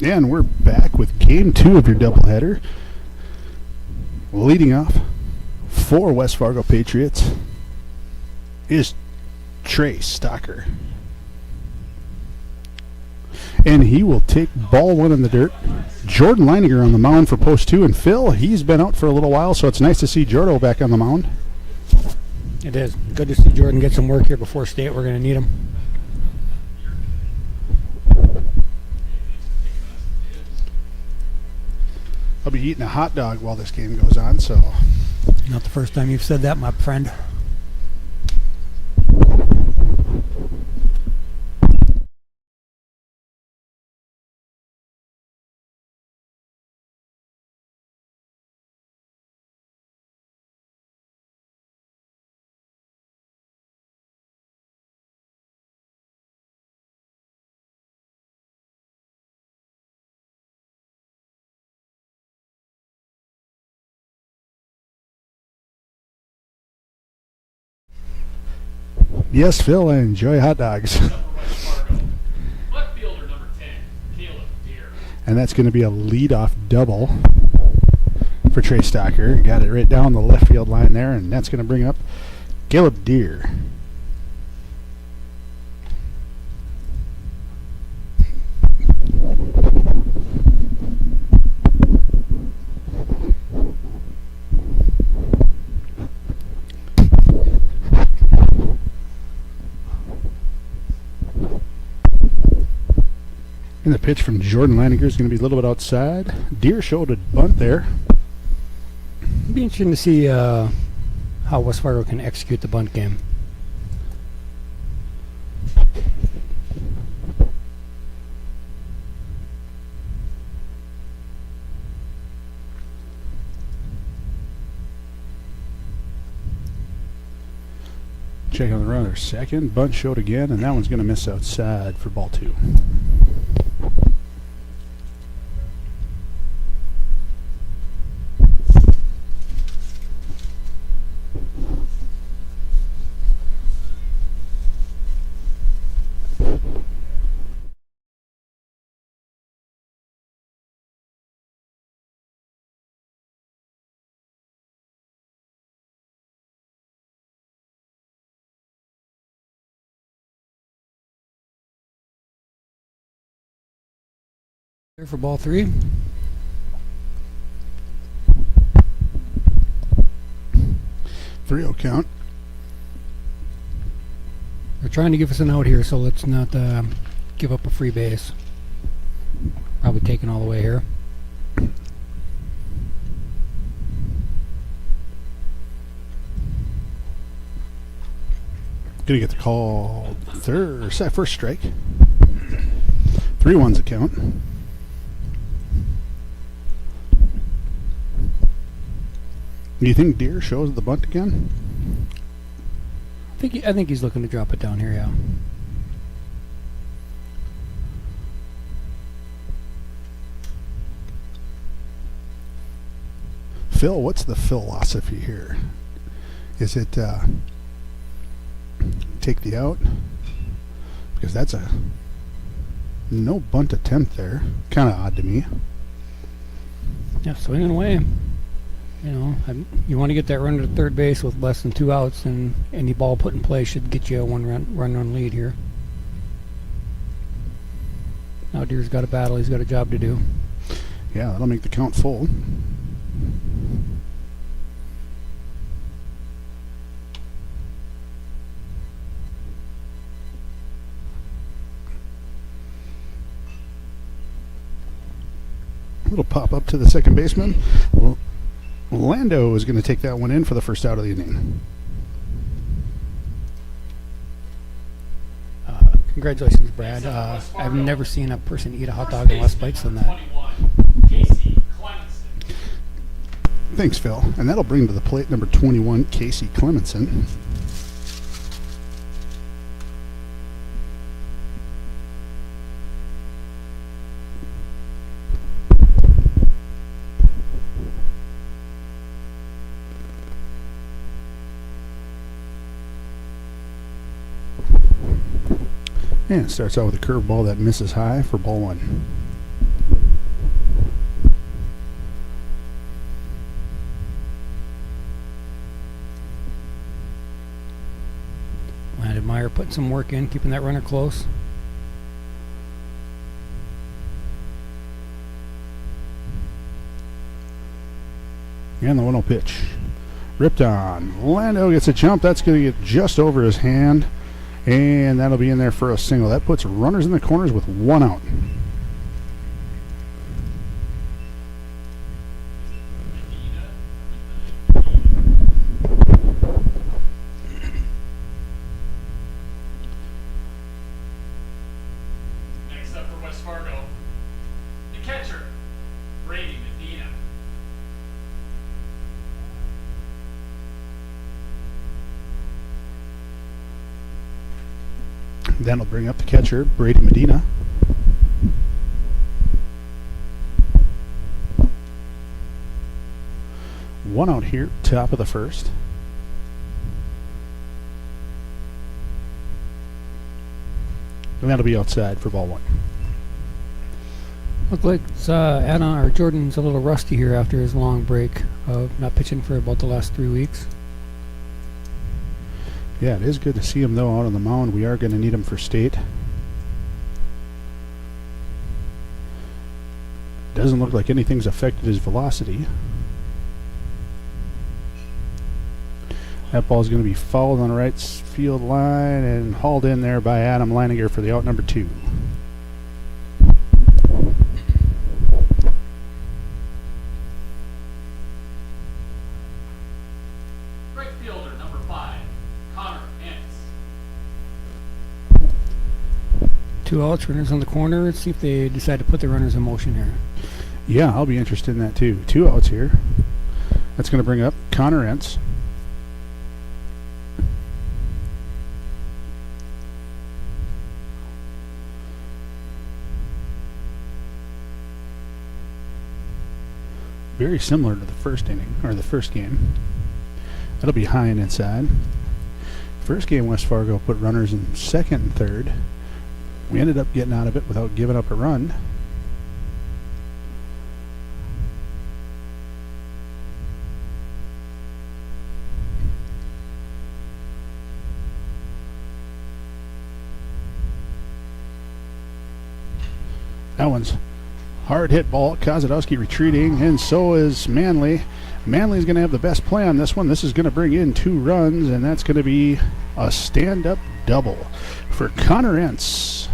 And we're back with game 2 of your doubleheader. Leading off for West Fargo Patriots is Trey Stocker. And he will take ball 1 in the dirt. Jordan Leininger on the mound for post 2. And Phil, he's been out for a little while, so it's nice to see Jordo back on the mound. It is. Good to see Jordan get some work here before state. We're going to need him. I'll be eating a hot dog while this game goes on, so... Not the first time you've said that, my friend. Yes, Phil, I enjoy hot dogs. And that's going to be a leadoff double for Trey Stocker. Got it right down the left field line there, and that's going to bring up Caleb Deere. And the pitch from Jordan Leininger is going to be a little bit outside. Deere showed a bunt there. It'd be interesting to see how West Fargo can execute the bunt game. Check on the runner. Second. Bunt showed again, and that one's going to miss outside for ball 2. There for ball 3. Three-oh count. They're trying to give us an out here, so let's not give up a free base. Probably taking all the way here. Gonna get the call. First strike. 3-1's a count. Do you think Deere shows the bunt again? I think he's looking to drop it down here, yeah. Phil, what's the philosophy here? Is it take the out? Because that's a no bunt attempt there. Kind of odd to me. Yeah, swinging away. You know, you want to get that runner to third base with less than 2 outs, and any ball put in play should get you a one-run lead here. Now Deere's got a battle. He's got a job to do. Yeah, that'll make the count full. Little pop up to the second baseman. Lando is going to take that one in for the first out of the inning. Congratulations, Brad. I've never seen a person eat a hot dog in less bites than that. Thanks, Phil. And that'll bring to the plate number 21, Casey Clemenson. And it starts out with a curveball that misses high for ball 1. Meyer putting some work in, keeping that runner close. And the 1-0 pitch. Ripped on. Lando gets a jump. That's going to get just over his hand. And that'll be in there for a single. That puts runners in the corners with 1 out. Next up for West Fargo, the catcher, Brady Medina. That'll bring up the catcher, Brady Medina. One out here, top of the first. And that'll be outside for ball 1. Look like Jordan's a little rusty here after his long break of not pitching for about the last 3 weeks. Yeah, it is good to see him, though, out on the mound. We are going to need him for state. Doesn't look like anything's affected his velocity. That ball's going to be fouled on the right field line and hauled in there by Adam Leininger for the out number 2. Right fielder, number 5, Connor Hance. 2 outs, runners on the corner. Let's see if they decide to put the runners in motion here. Yeah, I'll be interested in that, too. 2 outs here. That's going to bring up Connor Entz. Very similar to the first inning, or the first game. That'll be high and inside. First game, West Fargo put runners in second and third. We ended up getting out of it without giving up a run. That one's hard hit ball. Kozadowski retreating, and so is Manley. Manley's going to have the best play on this one. This is going to bring in 2 runs, and that's going to be a stand-up double for Connor Entz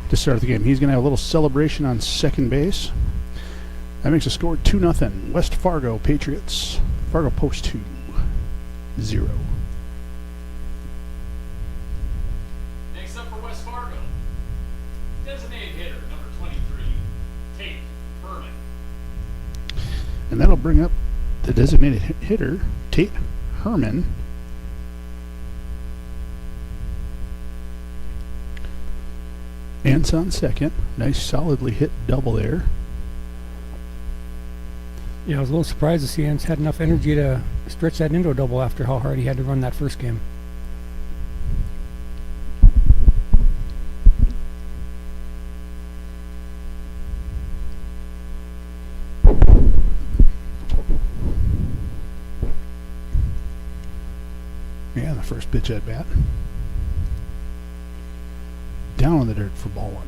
to start the game. He's going to have a little celebration on second base. That makes the score 2-0. West Fargo Patriots. Fargo Post 2-0. Next up for West Fargo, designated hitter, number 23, Tate Herman. And that'll bring up the designated hitter, Tate Herman. Ants on second. Nice solidly hit double there. Yeah, I was a little surprised to see Ants had enough energy to stretch that into a double after how hard he had to run that first game. Yeah, the first pitch at bat. Down on the dirt for ball 1.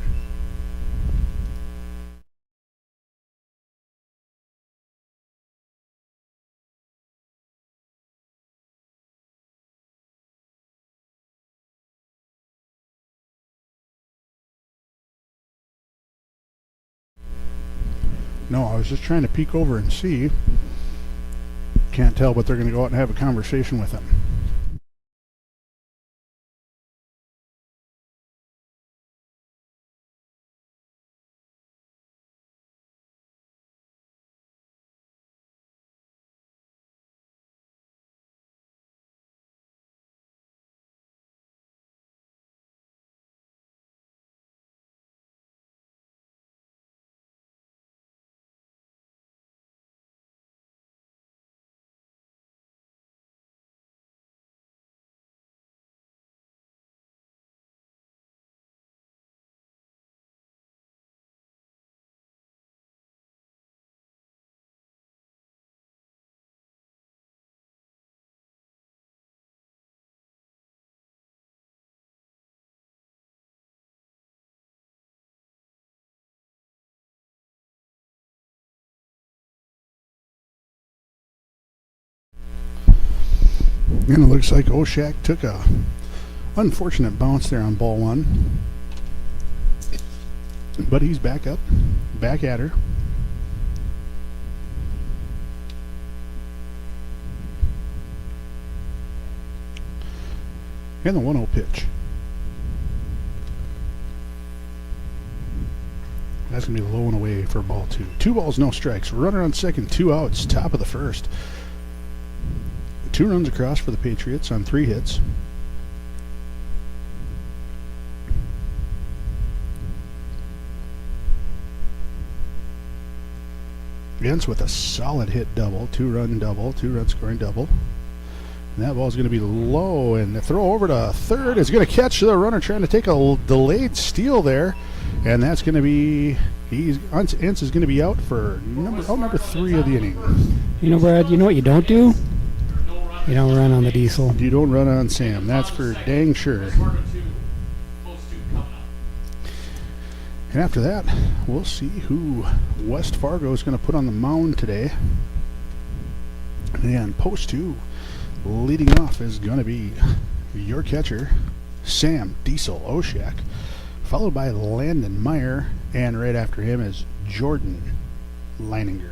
No, I was just trying to peek over and see. Can't tell, but they're going to go out and have a conversation with him. And it looks like Oshak took a unfortunate bounce there on ball one. But he's back up, back at her. And the 1-0 pitch. That's going to be low and away for ball two. 2 balls, no strikes. Runner on second, 2 outs, top of the first. 2 runs across for the Patriots on 3 hits. Ends with a solid hit double, 2-run double, 2-run scoring double. And that ball's going to be low, and the throw over to third is going to catch the runner trying to take a delayed steal there. And that's going to be, Entz is going to be out for number 3 of the inning. You know, Brad, you know what you don't do? You don't run on the diesel. You don't run on Sam. That's for dang sure. And after that, we'll see who West Fargo is going to put on the mound today. And post 2, leading off is going to be your catcher, Sam Diesel Oshak, followed by Landon Meyer, and right after him is Jordan Leininger.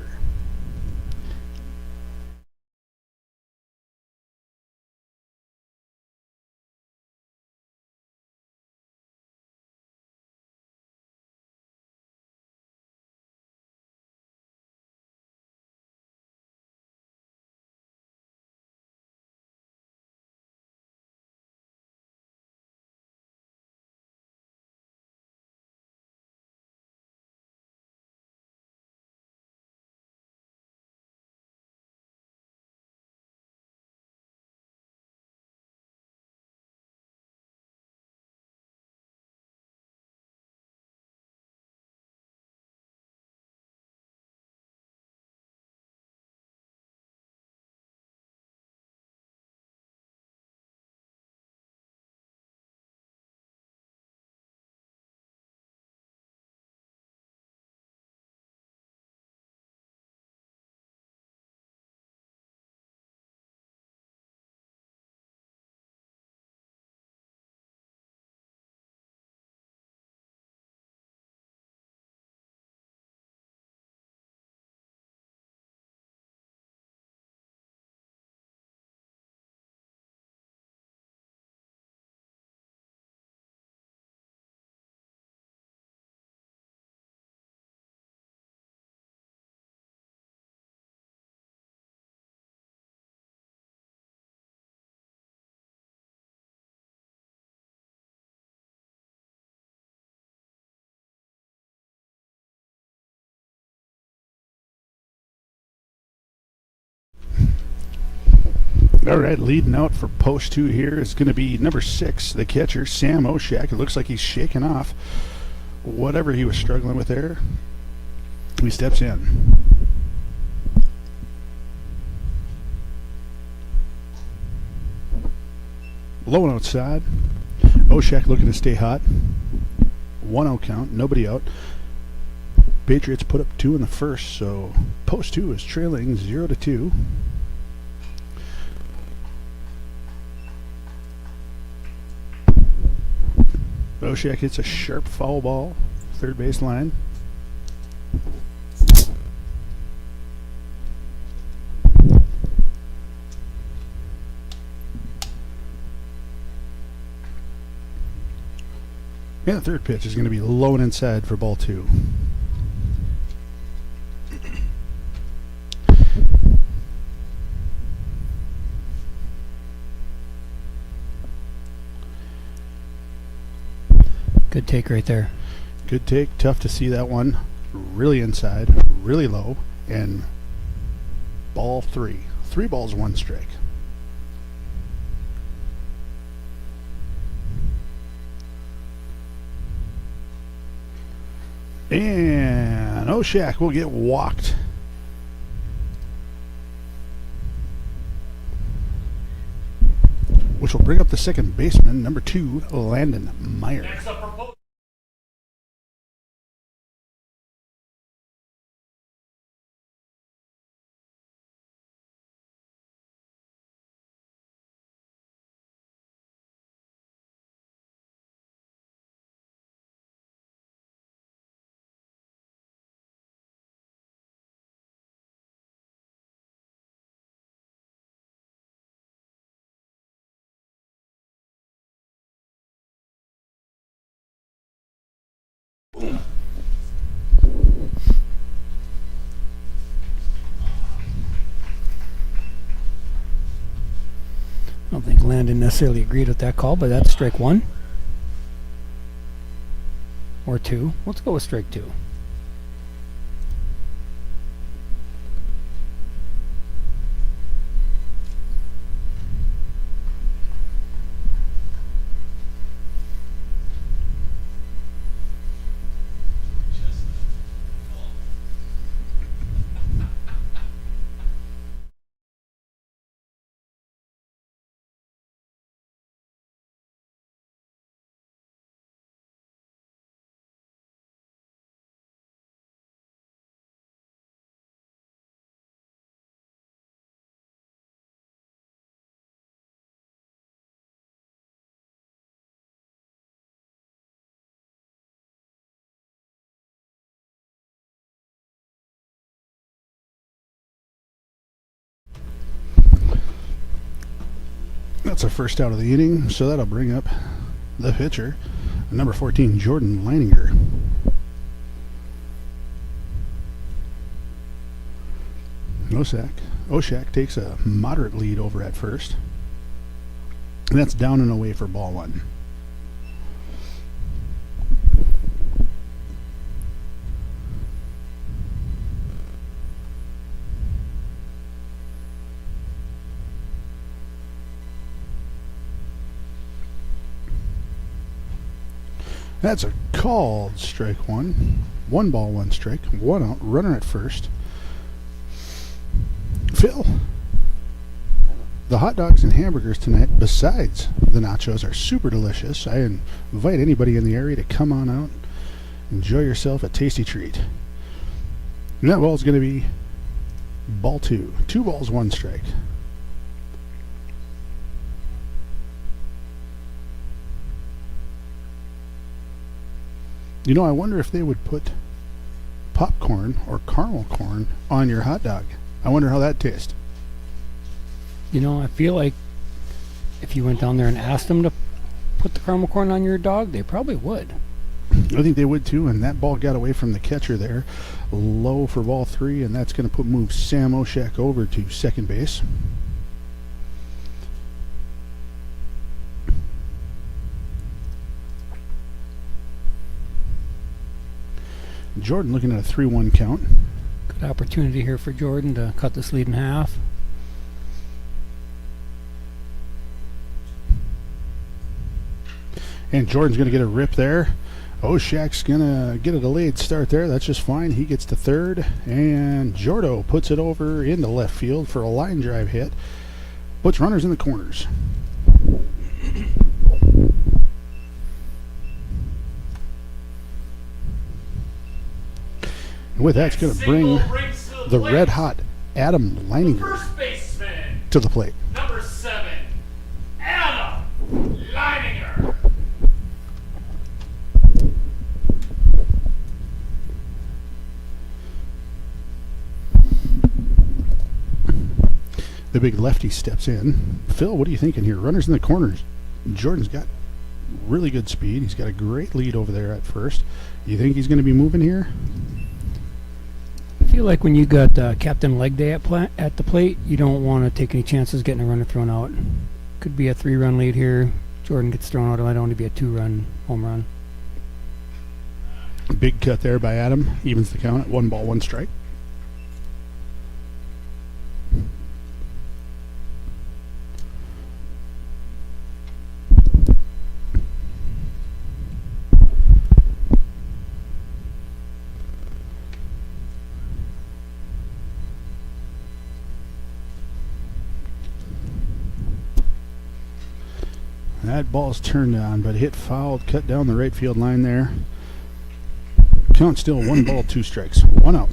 All right, leading out for post 2 here is going to be number 6, the catcher, Sam Oshak. It looks like he's shaking off whatever he was struggling with there. He steps in. Low and outside. Oshak looking to stay hot. 1-0 count, nobody out. Patriots put up 2 in the first, so post 2 is trailing 0-2. Oshak hits a sharp foul ball, third base line. And the third pitch is going to be low and inside for ball 2. Good take right there. Good take. Tough to see that one. Really inside, really low, and ball 3. 3 balls, 1 strike. And Oshak will get walked. Which will bring up the second baseman, number 2, Landon Meyer. Next up for Landon necessarily agreed with that call, but that's strike one. Or two. Let's go with strike two. That's our first out of the inning, so that'll bring up the pitcher, number 14, Jordan Leininger. Oshak takes a moderate lead over at first. And that's down and away for ball one. That's a called strike one. 1 ball, 1 strike. 1 out. Runner at first. Phil, the hot dogs and hamburgers tonight, besides the nachos, are super delicious. I invite anybody in the area to come on out, enjoy yourself a tasty treat. And that ball is going to be ball 2. 2 balls, 1 strike. You know, I wonder if they would put popcorn or caramel corn on your hot dog. I wonder how that tastes. You know, I feel like if you went down there and asked them to put the caramel corn on your dog, they probably would. I think they would too, and that ball got away from the catcher there. Low for ball 3, and that's going to move Sam Oshak over to second base. Jordan looking at a 3-1 count. Good opportunity here for Jordan to cut this lead in half. And Jordan's going to get a rip there. Oshak's going to get a delayed start there. That's just fine. He gets to third. And Jordo puts it over into left field for a line drive hit. Puts runners in the corners. And with that, it's going to bring the red hot Adam Leininger to the plate. Number 7, Adam Leininger. The big lefty steps in. Phil, what are you thinking here? Runners in the corners. Jordan's got really good speed. He's got a great lead over there at first. You think he's going to be moving here? I feel like when you got Captain Leg Day at the plate, you don't want to take any chances getting a runner thrown out. Could be a 3-run lead here. Jordan gets thrown out. It might only be a 2-run home run. Big cut there by Adam. Evens the count at 1 ball, 1 strike. That ball's turned on, but hit fouled, cut down the right field line there. Count still 1 ball, 2 strikes, 1 out.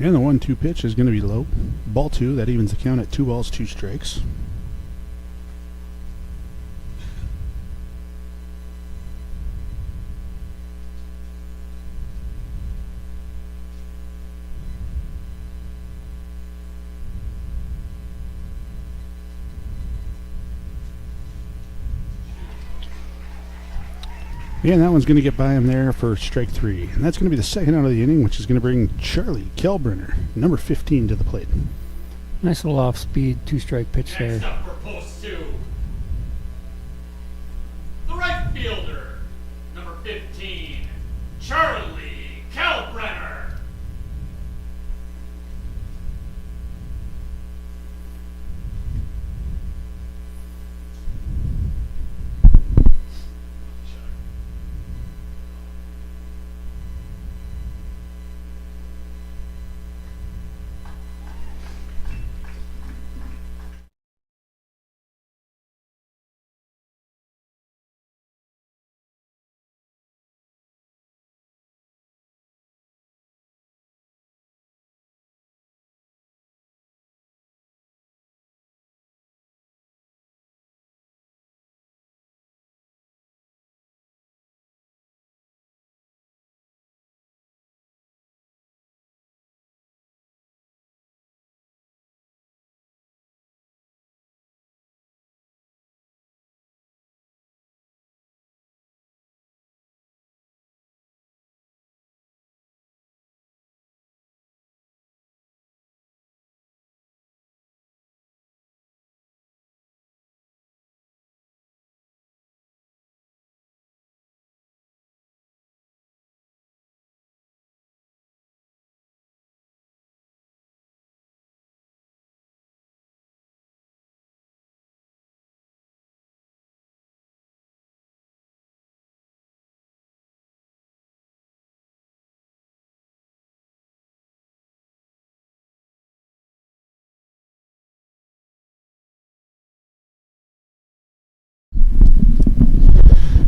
And the 1-2 pitch is going to be low. Ball 2, that evens the count at 2 balls, 2 strikes. And that one's going to get by him there for strike 3. And that's going to be the second out of the inning, which is going to bring Charlie Kalbrenner, number 15, to the plate. Nice little off-speed two-strike pitch Next there. up for post 2, the right fielder, number 15, Charlie Kalbrenner.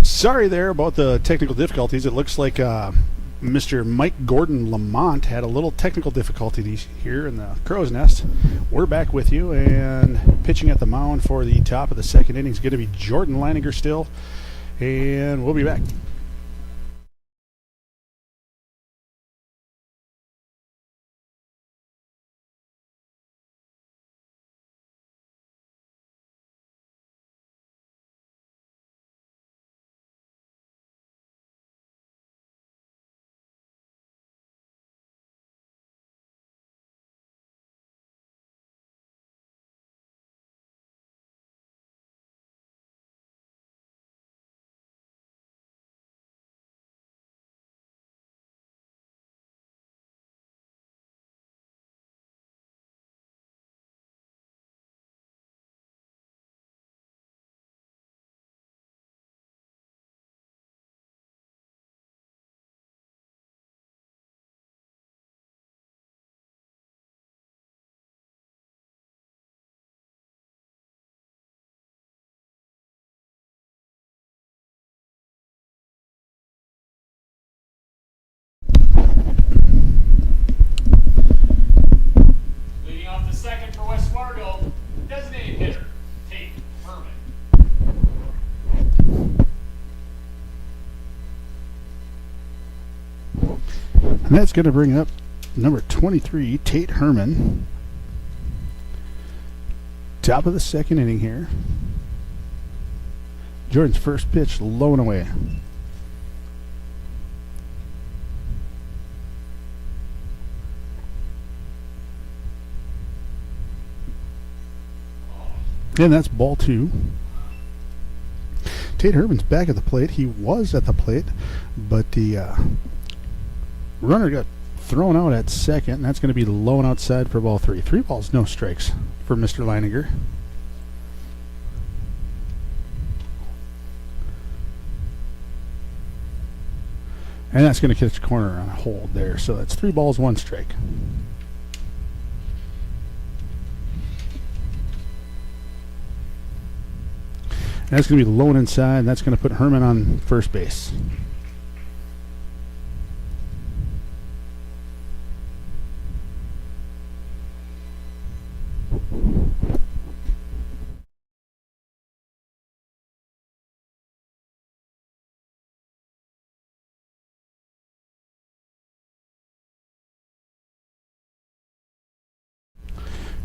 Sorry there about the technical difficulties. It looks like Mr. Mike Gordon Lamont had a little technical difficulties here in the Crow's Nest. We're back with you, and pitching at the mound for the top of the second inning is going to be Jordan Leininger still, and we'll be back. Leading off the second for West Fargo, designated hitter, Tate Herman. And that's going to bring up number 23, Tate Herman. Top of the second inning here. Jordan's first pitch low and away. And that's ball 2. Tate Herman's back at the plate. He was at the plate, but the runner got thrown out at second, and that's going to be low and outside for ball 3. 3 balls, no strikes for Mr. Leininger. And that's going to catch the corner on a hold there. So that's 3 balls, 1 strike. And that's going to be low and inside, and that's going to put Herman on first base.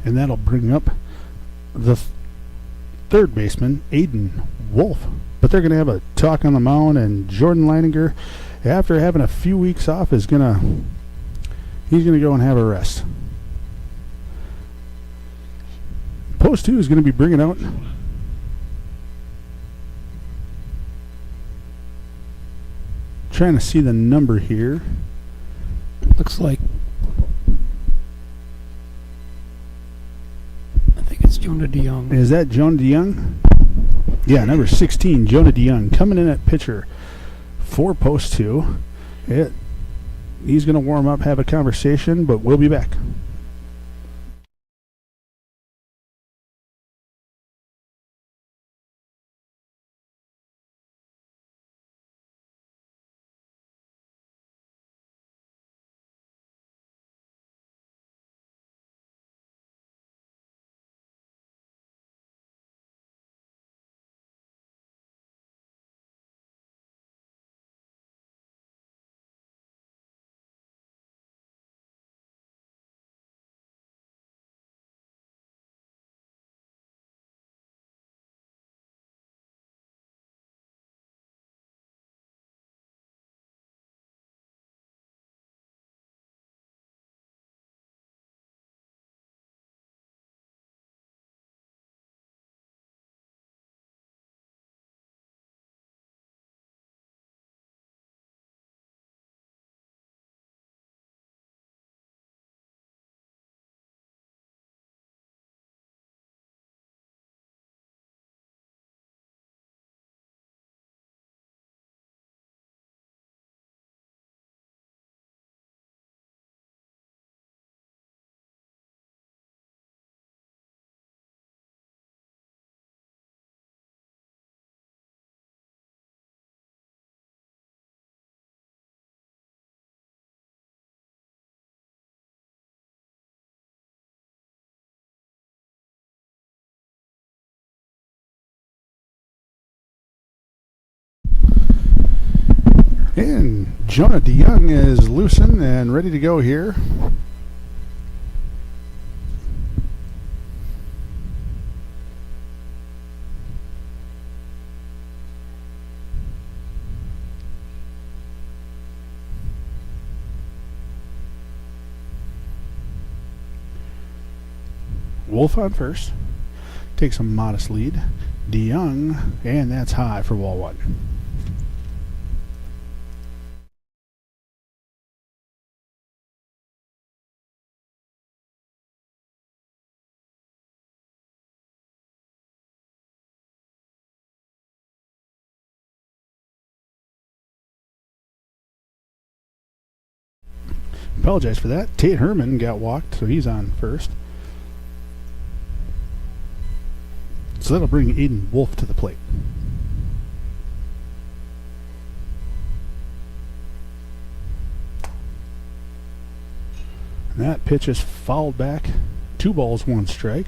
And that'll bring up the third baseman, Aiden Wolf, but they're going to have a talk on the mound, and Jordan Leininger, after having a few weeks off, he's going to go and have a rest. Post 2 is going to be bringing out trying to see the number here. Looks like, I think it's Jonah DeYoung. Is that Jonah DeYoung? Yeah, number 16, Jonah DeYoung, coming in at pitcher for Post 2. He's going to warm up, have a conversation, but we'll be back. And Jonah DeYoung is loosened and ready to go here. Wolf on first. Takes a modest lead. DeYoung, and that's high for ball one. Apologize for that. Tate Herman got walked, so he's on first. So that'll bring Aiden Wolf to the plate. And that pitch is fouled back. 2 balls, 1 strike.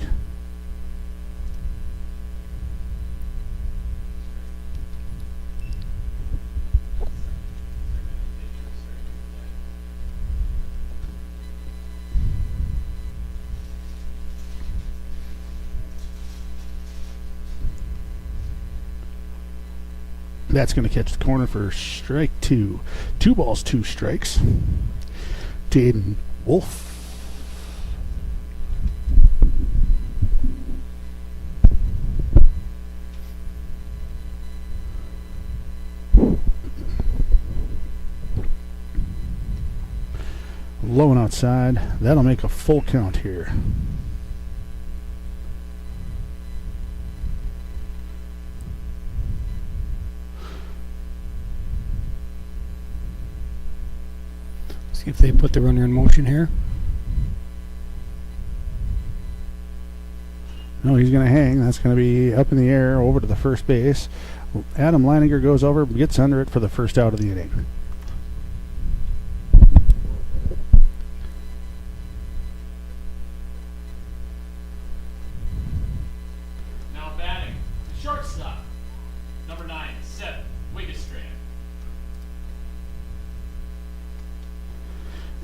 That's going to catch the corner for strike 2. 2 balls, 2 strikes to Aiden Wolf. Low and outside. That'll make a full count here. See if they put the runner in motion here. No, he's going to hang. That's going to be up in the air over to the first base. Adam Leininger goes over, gets under it for the first out of the inning. Now batting, shortstop, number 9, Seth Wigestrand.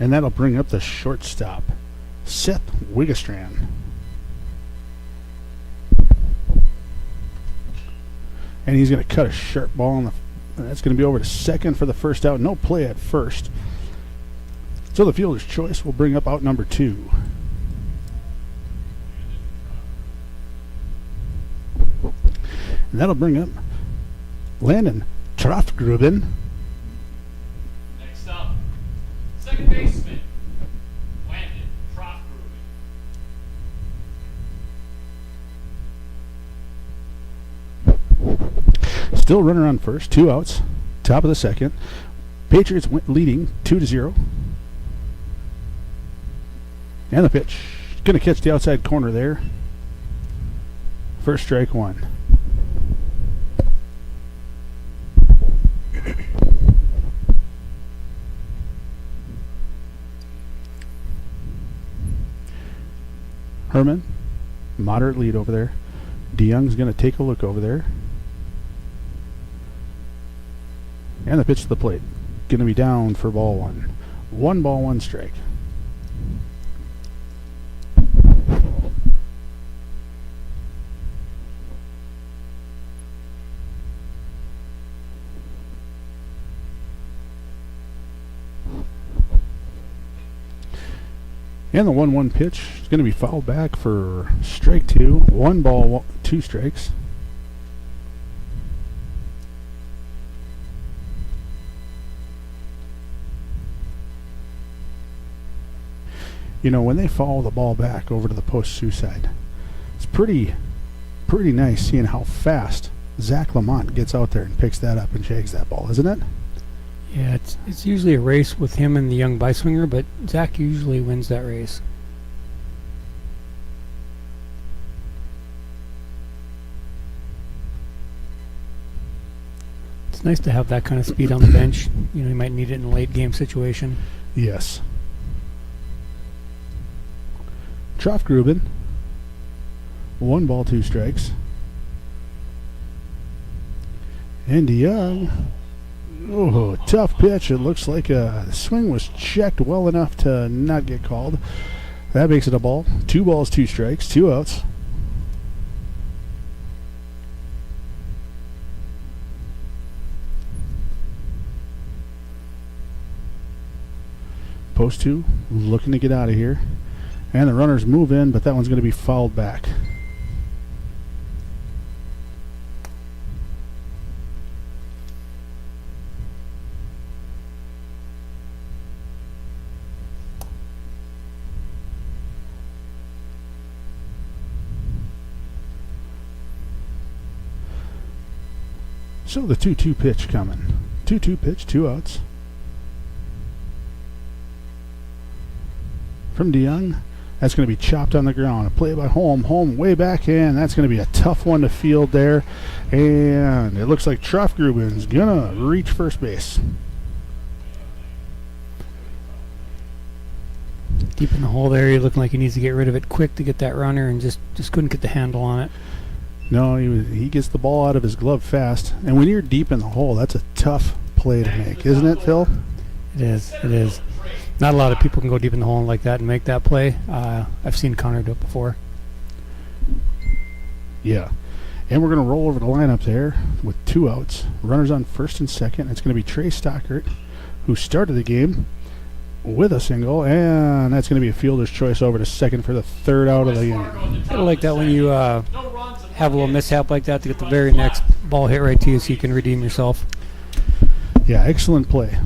And that'll bring up the shortstop, Seth Wigestrand. And he's going to cut a sharp ball on the. That's going to be over to second for the first out. No play at first. So the fielder's choice will bring up out number 2. And that'll bring up Landon Trafgruben. Next up, second baseman, Landon Trofgruben. Still runner on first, 2 outs, top of the second. Patriots leading 2-0. And the pitch, going to catch the outside corner there. First strike 1. Herman, moderate lead over there. DeYoung's going to take a look over there. And the pitch to the plate. Going to be down for ball 1. 1 ball, 1 strike. And the 1-1 pitch is going to be fouled back for strike 2. 1 ball, 2 strikes. You know, when they foul the ball back over to the post suicide, it's pretty nice seeing how fast Zach Lamont gets out there and picks that up and shags that ball, isn't it? Yeah, it's usually a race with him and the young byswinger, but Zach usually wins that race. It's nice to have that kind of speed on the bench. You know, you might need it in a late game situation. Yes. Trofgruben, 1 ball, 2 strikes. And DeYoung. Oh, tough pitch. It looks like the swing was checked well enough to not get called. That makes it a ball. 2 balls, 2 strikes, 2 outs. Post 2 looking to get out of here. And the runners move in, but that one's going to be fouled back. So the 2-2 pitch coming. 2-2 pitch, 2 outs. From DeYoung. That's going to be chopped on the ground. A play by Holm way back in. That's going to be a tough one to field there. And it looks like Trofgruben's going to reach first base. Deep in the hole there, you're looking like he needs to get rid of it quick to get that runner, and just couldn't get the handle on it. No, he gets the ball out of his glove fast. And when you're deep in the hole, that's a tough play to make, isn't it, Phil? It is. Not a lot of people can go deep in the hole like that and make that play. I've seen Connor do it before. Yeah. And we're going to roll over the lineup there with 2 outs. Runners on first and second. It's going to be Trey Stockert, who started the game with a single, and that's going to be a fielder's choice over to second for the 3rd out of the inning. I like that when you have a little mishap like that to get the very next ball hit right to you so you can redeem yourself. Yeah, excellent play.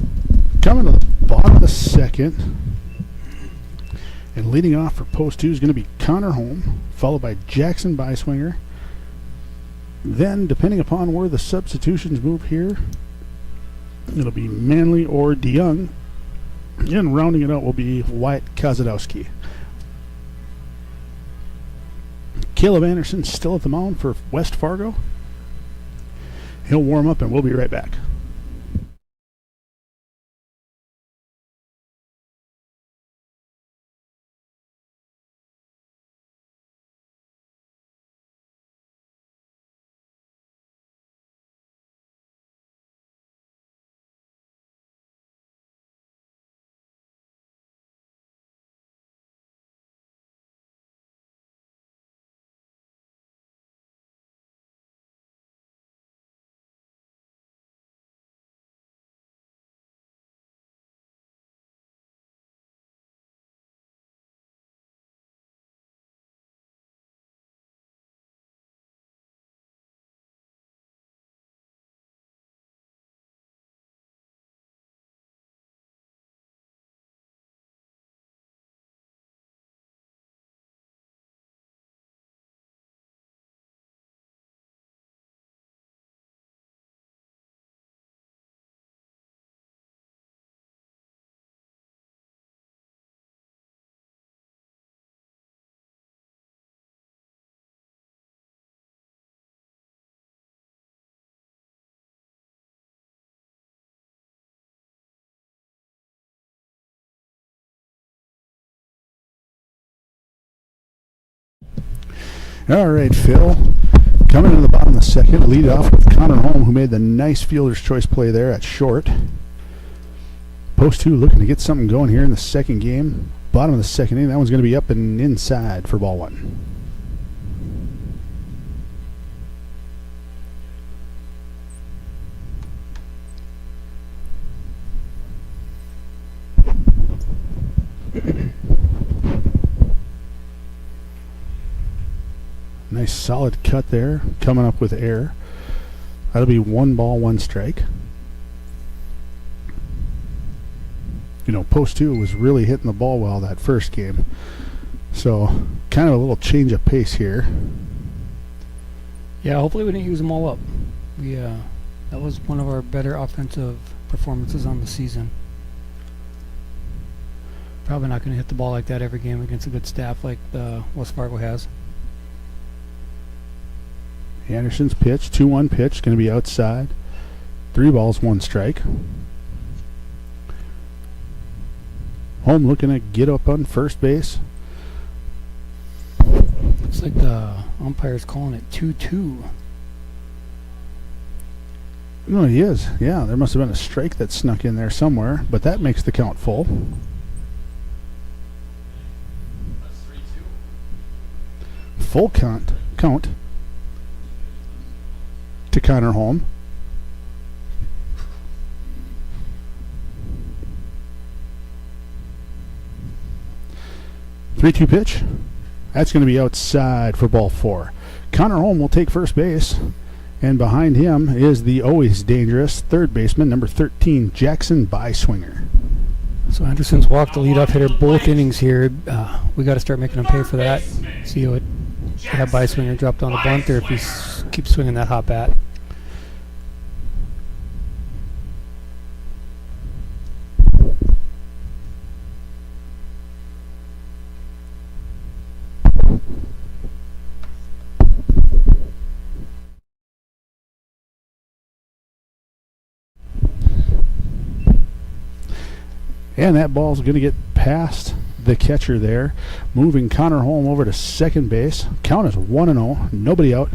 Coming to the bottom of the second, and leading off for post 2 is going to be Connor Holm, followed by Jackson Byswinger. Then, depending upon where the substitutions move here, it'll be Manley or DeYoung. And rounding it out will be Wyatt Kozadowski. Caleb Anderson still at the mound for West Fargo. He'll warm up and we'll be right back. All right, Phil. Coming into the bottom of the second, lead off with Connor Holm, who made the nice fielder's choice play there at short. Post 2 looking to get something going here in the second game. Bottom of the second inning, that one's going to be up and inside for ball 1. Nice solid cut there, coming up with air. That'll be 1 ball, 1 strike. You know, post 2 was really hitting the ball well that first game. So, kind of a little change of pace here. Yeah, hopefully we didn't use them all up. That was one of our better offensive performances on the season. Probably not going to hit the ball like that every game against a good staff like West Fargo has. Anderson's pitch, 2-1 pitch, going to be outside. 3 balls, 1 strike. Holm looking to get up on first base. Looks like the umpire's calling it 2-2. No, he is. Yeah, there must have been a strike that snuck in there somewhere, but that makes the count full. That's 3-2. Full count to Connor Holm. Three-two pitch. That's going to be outside for ball 4. Connor Holm will take first base, and behind him is the always dangerous third baseman, number 13, Jackson Byswinger. So Anderson's walked the leadoff hitter both innings here. We got to start making him pay for that. See what have Byswinger dropped on the bunt, or if he keeps swinging that hot bat. And that ball's going to get past the catcher there, moving Connor Holm over to second base. Count is 1-0, nobody out.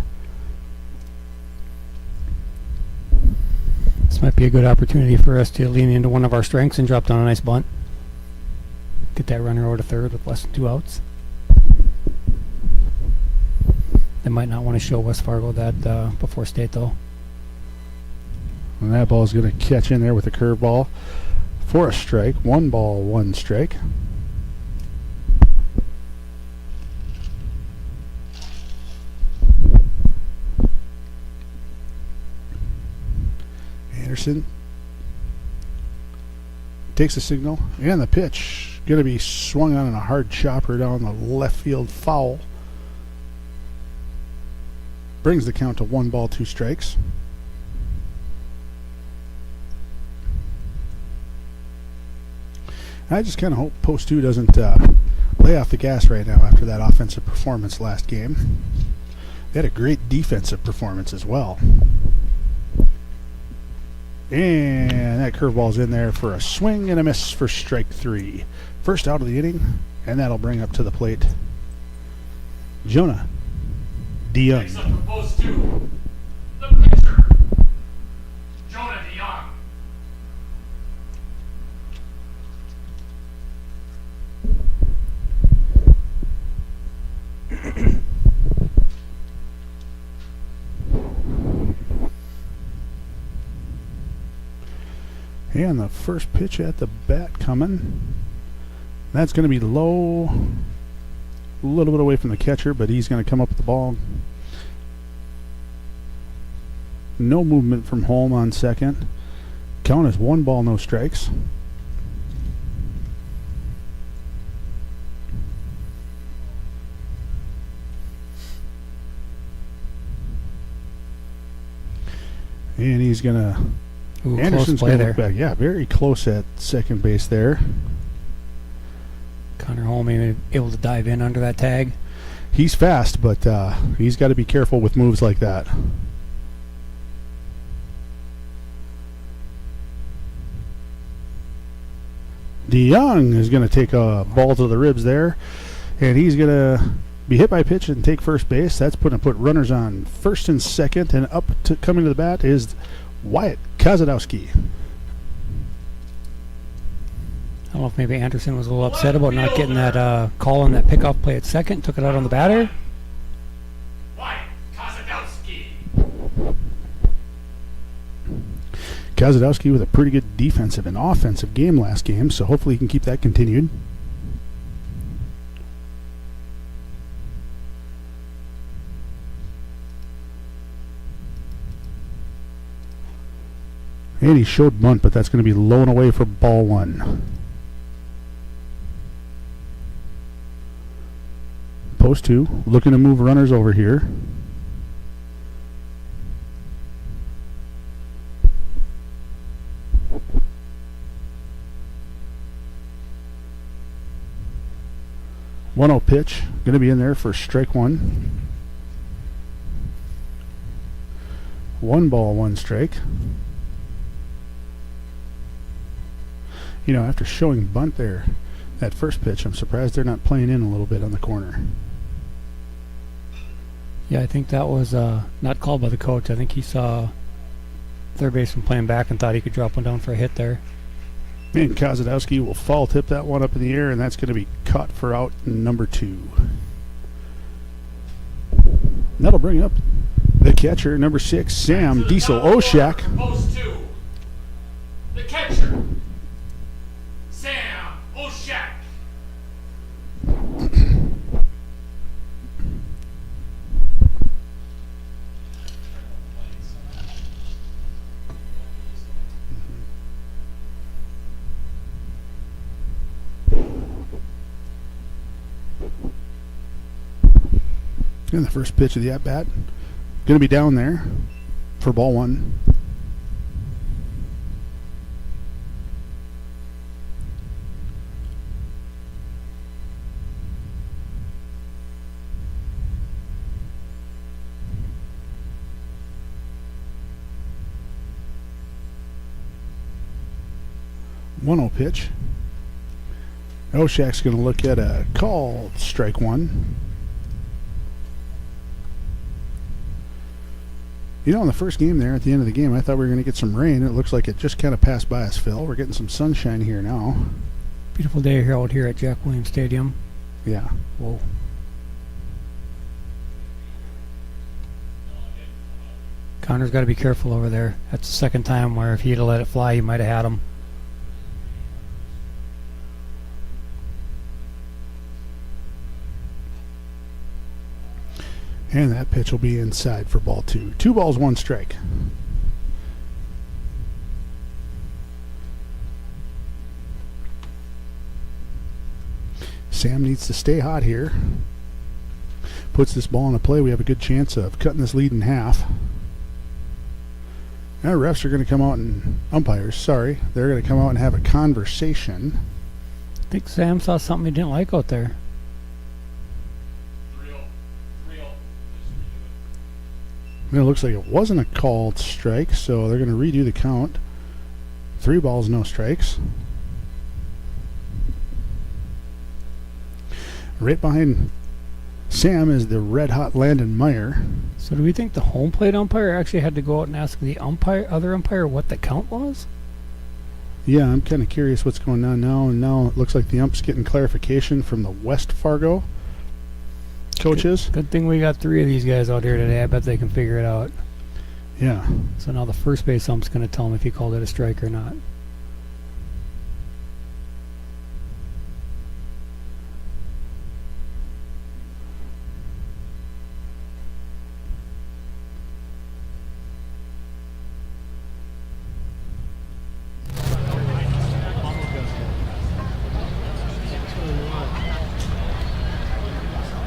This might be a good opportunity for us to lean into one of our strengths and drop down a nice bunt. Get that runner over to third with less than 2 outs. They might not want to show West Fargo that before state, though. And that ball's going to catch in there with a curveball for a strike. 1 ball, 1 strike. Anderson takes the signal, and the pitch going to be swung on in a hard chopper down the left field foul. Brings the count to 1 ball, 2 strikes. I just kind of hope Post 2 doesn't lay off the gas right now after that offensive performance last game. They had a great defensive performance as well. And that curveball's in there for a swing and a miss for strike 3. First out of the inning, and that'll bring up to the plate Jonah DeYoung. Next up for Post 2, the pitcher, Jonah DeYoung. And the first pitch at the bat coming. That's going to be low, a little bit away from the catcher, but he's going to come up with the ball. No movement from Holm on second. Count is 1 ball, no strikes. And he's going to... Ooh, Anderson's close play going to there. look back. Yeah, very close at second base there. Connor Holm maybe able to dive in under that tag. He's fast, but he's got to be careful with moves like that. DeYoung is going to take a ball to the ribs there, and he's going to be hit by a pitch and take first base. That's put runners on first and second, and up to coming to the bat is Wyatt Kozadowski. I don't know if maybe Anderson was a little upset about not getting that call on that pickoff play at second. Took it out on the batter. Wyatt Kozadowski. Kozadowski with a pretty good defensive and offensive game last game, so hopefully he can keep that continued. And he showed bunt, but that's going to be low and away for ball one. Post two, looking to move runners over here. One-zero pitch, going to be in there for strike one. 1 ball, 1 strike. You know, after showing bunt there, that first pitch, I'm surprised they're not playing in a little bit on the corner. Yeah, I think that was not called by the coach. I think he saw third baseman playing back and thought he could drop one down for a hit there. And Kozadowski will foul tip that one up in the air, and that's going to be caught for out number 2. That'll bring up the catcher, number 6, Sam Diesel Oshak. Post 2. The catcher, Sam Oshak. And the first pitch of the at-bat, going to be down there for ball 1. One-zero pitch. Oshak's going to look at a called strike 1. You know, in the first game there, at the end of the game, I thought we were going to get some rain. It looks like it just kind of passed by us, Phil. We're getting some sunshine here now. Beautiful day here out here at Jack Williams Stadium. Yeah. Whoa. Connor's got to be careful over there. That's the second time where if he'd have let it fly, he might have had him. And that pitch will be inside for ball 2. 2 balls, 1 strike. Sam needs to stay hot here. Puts this ball in a play. We have a good chance of cutting this lead in half. Now refs are going to come out and umpires, they're going to come out and have a conversation. I think Sam saw something he didn't like out there. And it looks like it wasn't a called strike, so they're going to redo the count. 3 balls, no strikes. Right behind Sam is the red-hot Landon Meyer. So do we think the home plate umpire actually had to go out and ask the other umpire what the count was? Yeah, I'm kind of curious what's going on now. And now it looks like the ump's getting clarification from the West Fargo coaches. Good thing we got 3 of these guys out here today. I bet they can figure it out. Yeah. So now the first base ump's going to tell him if he called it a strike or not.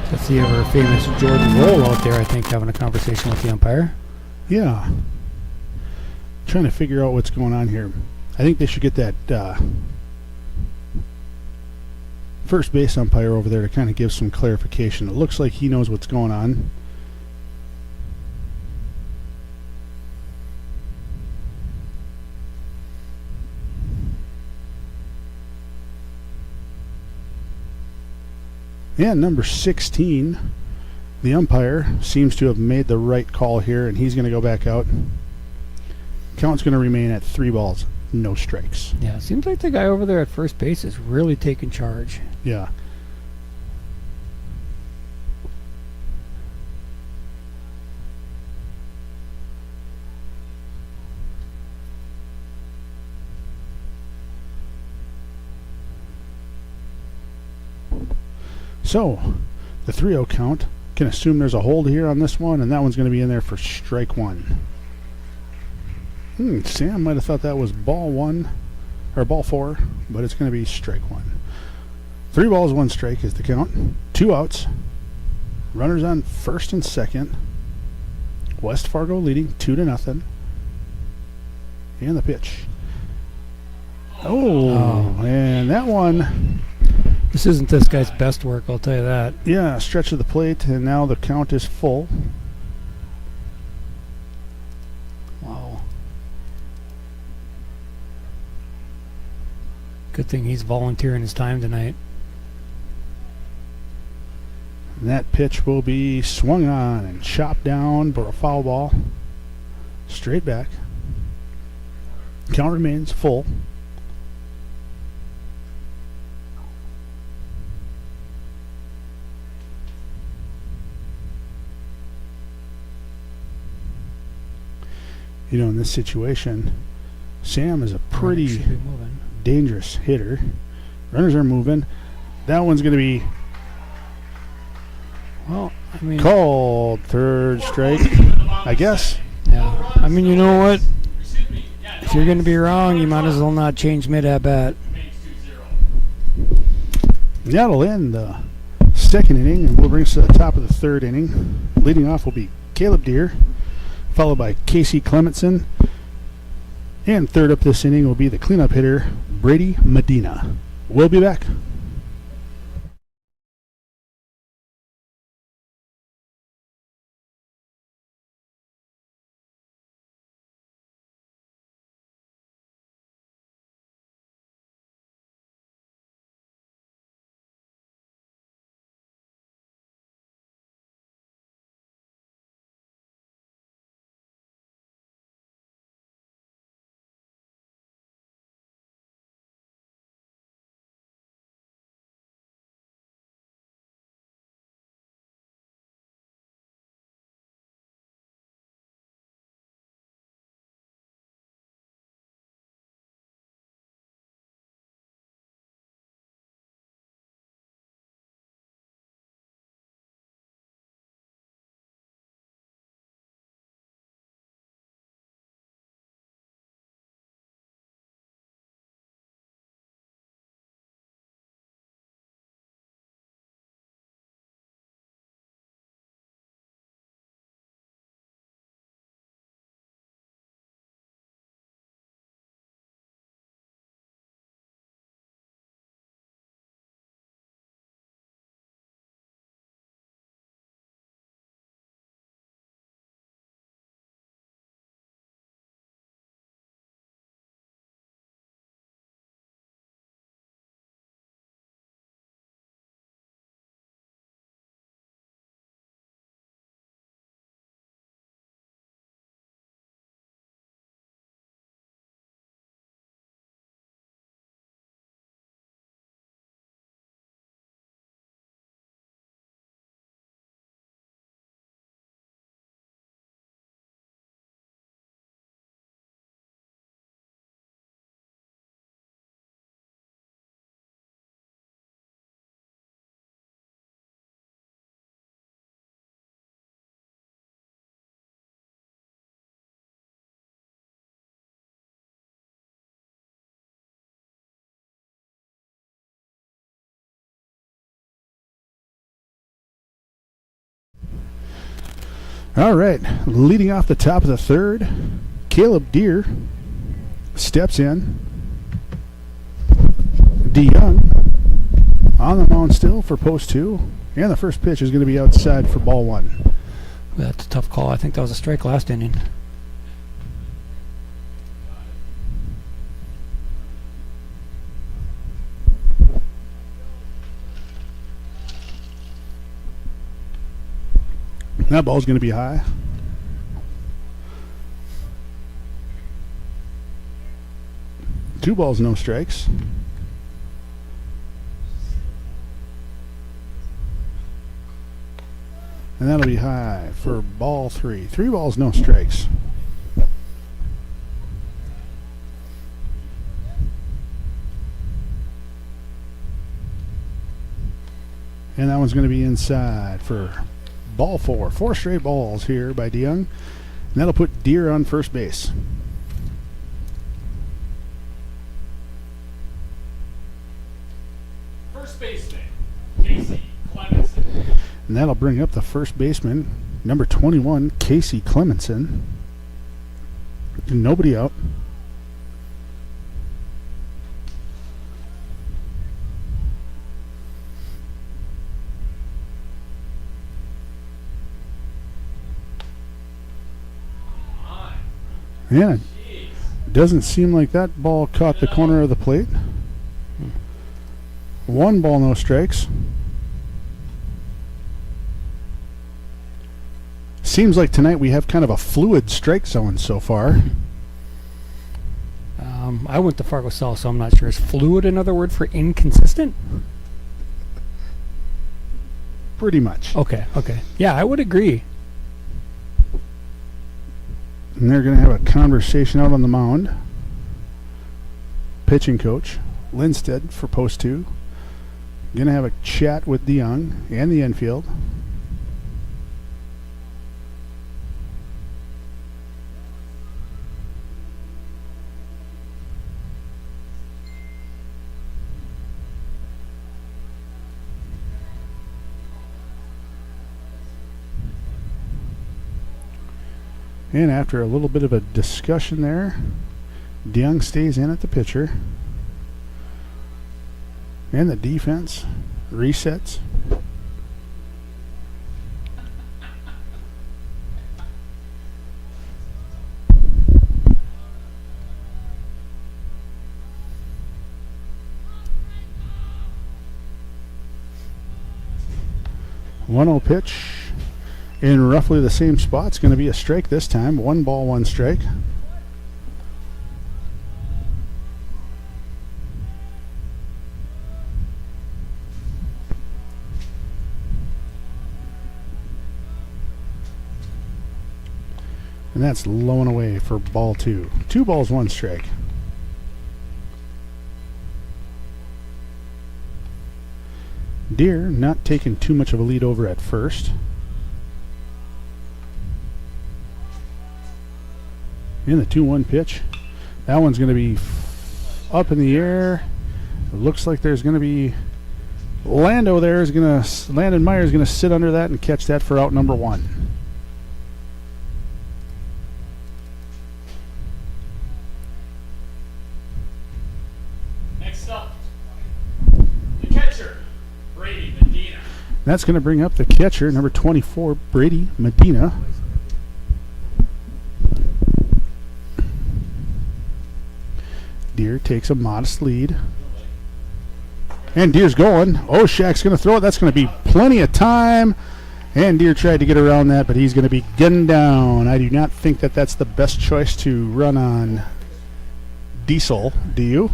That's the ever famous Jordan Roll out there, I think, having a conversation with the umpire. Yeah. Trying to figure out what's going on here. I think they should get that first base umpire over there to kind of give some clarification. It looks like he knows what's going on. And number 16, the umpire seems to have made the right call here, and he's going to go back out. Count's going to remain at 3 balls, no strikes. Yeah, seems like the guy over there at first base is really taking charge. Yeah. So, the 3-0 count. Can assume there's a hold here on this one, and that one's going to be in there for strike 1. Sam might have thought that was ball 1, or ball 4, but it's going to be strike 1. 3 balls, 1 strike is the count. 2 outs. Runners on first and second. West Fargo leading 2-0. And the pitch. Oh, and that one... This isn't this guy's best work, I'll tell you that. Yeah, stretch of the plate, and now the count is full. Wow. Good thing he's volunteering his time tonight. And that pitch will be swung on and chopped down for a foul ball. Straight back. Count remains full. You know, in this situation, Sam is a pretty dangerous hitter. Runners are moving. That one's going to be called third strike, I guess. Yeah. I mean, you know what? If you're going to be wrong, you might as well not change mid at bat. That'll end the second inning, and we'll bring us to the top of the third inning. Leading off will be Caleb Deere, followed by Casey Clementson. And third up this inning will be the cleanup hitter, Brady Medina. We'll be back. All right, leading off the top of the third, Caleb Deere steps in. DeYoung on the mound still for post 2, and the first pitch is going to be outside for ball 1. That's a tough call. I think that was a strike last inning. That ball's going to be high. Two balls, no strikes. And that'll be high for ball 3. 3 balls, no strikes. And that one's going to be inside for ball 4. 4 straight balls here by DeYoung. And that'll put Deer on first base. First baseman, Casey Clemenson. And that'll bring up the first baseman, number 21, Casey Clemenson. Nobody out. Yeah, doesn't seem like that ball caught the corner of the plate. 1 ball, no strikes. Seems like tonight we have kind of a fluid strike zone so far. I went to Fargo South, so I'm not sure. Is fluid another word for inconsistent? Pretty much. Okay. Yeah, I would agree. And they're going to have a conversation out on the mound. Pitching coach, Lindstedt, for post 2. Going to have a chat with DeYoung and the infield. And after a little bit of a discussion there, DeYoung stays in at the pitcher. And the defense resets. One-0 pitch in roughly the same spot. It's going to be a strike this time. 1 ball, 1 strike. And that's low and away for ball 2. 2 balls, 1 strike. Deer not taking too much of a lead over at first. In the 2-1 pitch. That one's going to be up in the air. It looks like there's going to be Landon Meyer is going to sit under that and catch that for out number 1. Next up, the catcher, Brady Medina. That's going to bring up the catcher, number 24, Brady Medina. Deer takes a modest lead. And Deer's going. Oshak's going to throw it. That's going to be plenty of time. And Deer tried to get around that, but he's going to be gunned down. I do not think that that's the best choice to run on Diesel. Do you?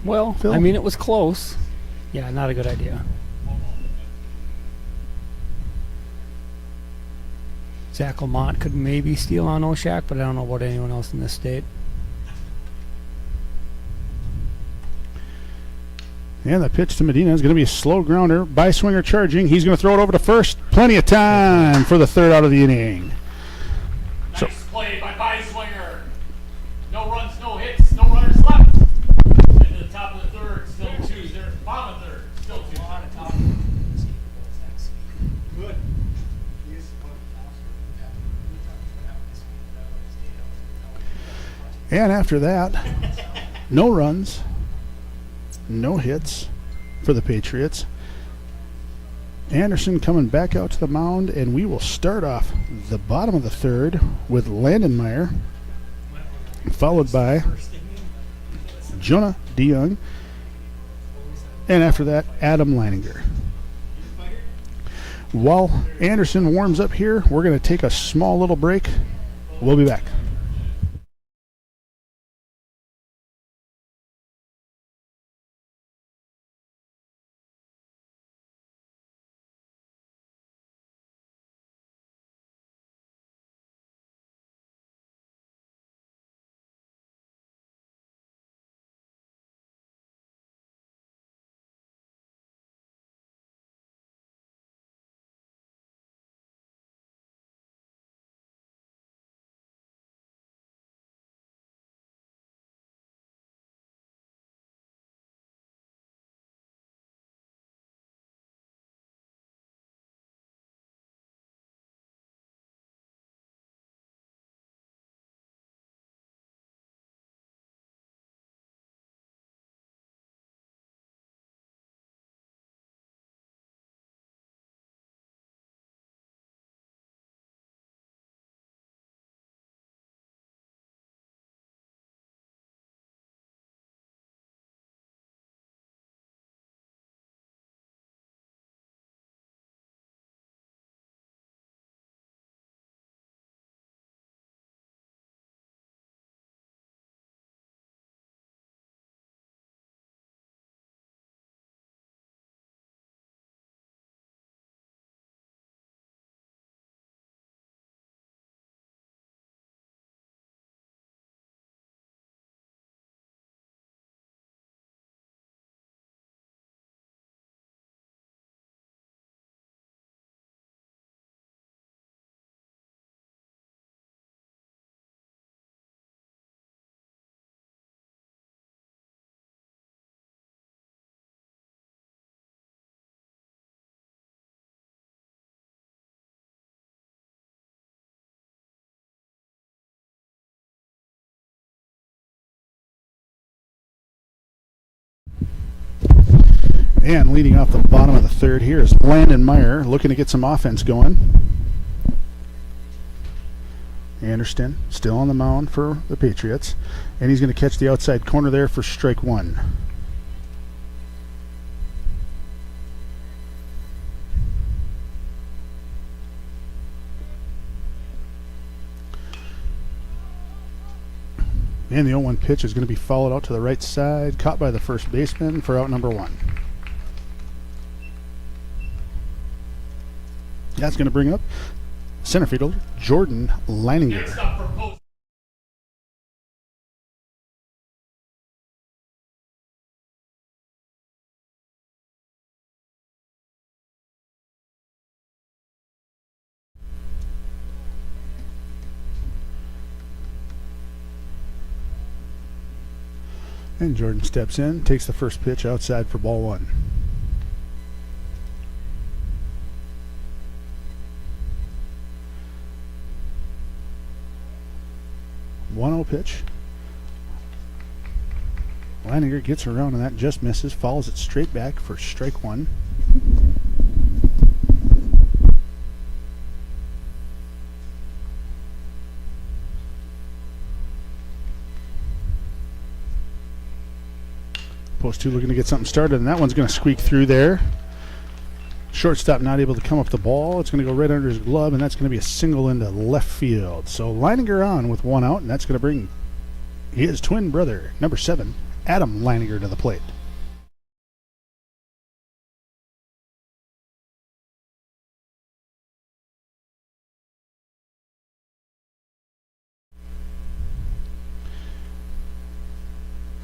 Well, Phil? I mean, it was close. Yeah, not a good idea. Zach Lamont could maybe steal on Oshak, but I don't know about anyone else in this state. And the pitch to Medina is going to be a slow grounder. Byswinger charging. He's going to throw it over to first. Plenty of time for the 3rd out of the inning. Nice play by Byswinger. No runs, no hits, no runners left. Into the top of the 3rd, still 2. There, bottom of the 3rd, still 2. Good. And after that, no runs, no hits for the Patriots. Anderson coming back out to the mound, and we will start off the bottom of the 3rd with Landon Meyer, followed by Jonah DeYoung, and after that, Adam Leininger. While Anderson warms up here, we're going to take a small little break. We'll be back. And leading off the bottom of the third here is Landon Meyer, looking to get some offense going. Anderson still on the mound for the Patriots, and he's going to catch the outside corner there for strike one. And the 0-1 pitch is going to be followed out to the right side, caught by the first baseman for out number one. That's going to bring up center fielder Jordan Leininger. Next up for post. And Jordan steps in, takes the first pitch outside for ball one. One-0 pitch. Leininger gets around and that just misses, follows it straight back for strike one. Post two looking to get something started, and that one's going to squeak through there. Shortstop not able to come up the ball. It's going to go right under his glove, and that's going to be a single into left field. So Leininger on with one out, and that's going to bring his twin brother, number 7, Adam Leininger, to the plate.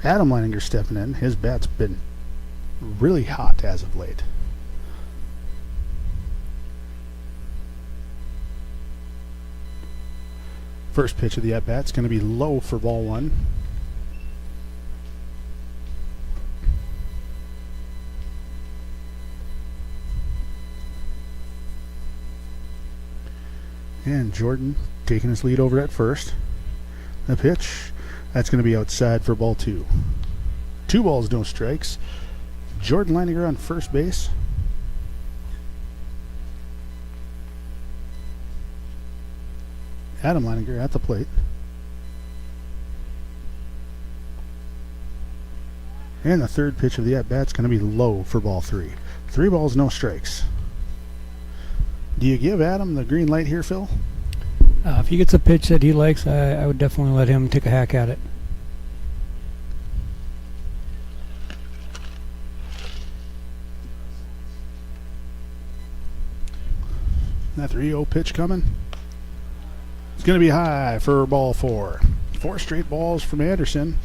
Adam Leininger stepping in. His bat's been really hot as of late. First pitch of the at-bat's going to be low for ball one. And Jordan taking his lead over at first. The pitch, that's going to be outside for ball two. 2 balls, no strikes. Jordan Leininger on first base. Adam Leininger at the plate. And the third pitch of the at-bat's going to be low for ball 3. 3 balls, no strikes. Do you give Adam the green light here, Phil? If he gets a pitch that he likes, I would definitely let him take a hack at it. That 3-0 pitch coming. It's going to be high for ball 4. 4 straight balls from Anderson.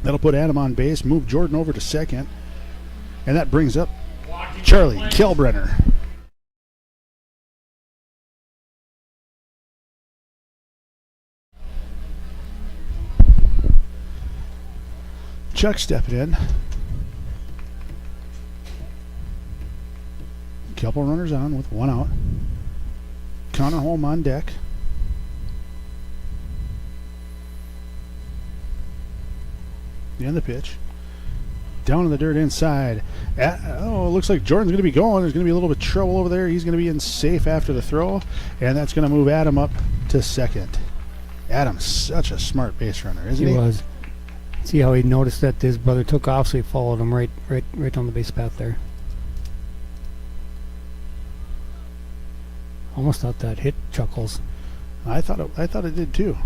That'll put Adam on base, move Jordan over to second, and that brings up Charlie Kelbrenner. Chuck stepping in. Couple runners on with 1 out. Connor Holm on deck. And the pitch. Down in the dirt inside. It looks like Jordan's going to be going. There's going to be a little bit of trouble over there. He's going to be in safe after the throw, and that's going to move Adam up to second. Adam's such a smart base runner, isn't he? He was. See how he noticed that his brother took off, so he followed him right down the base path there. Almost thought that hit Chuckles. I thought it did too.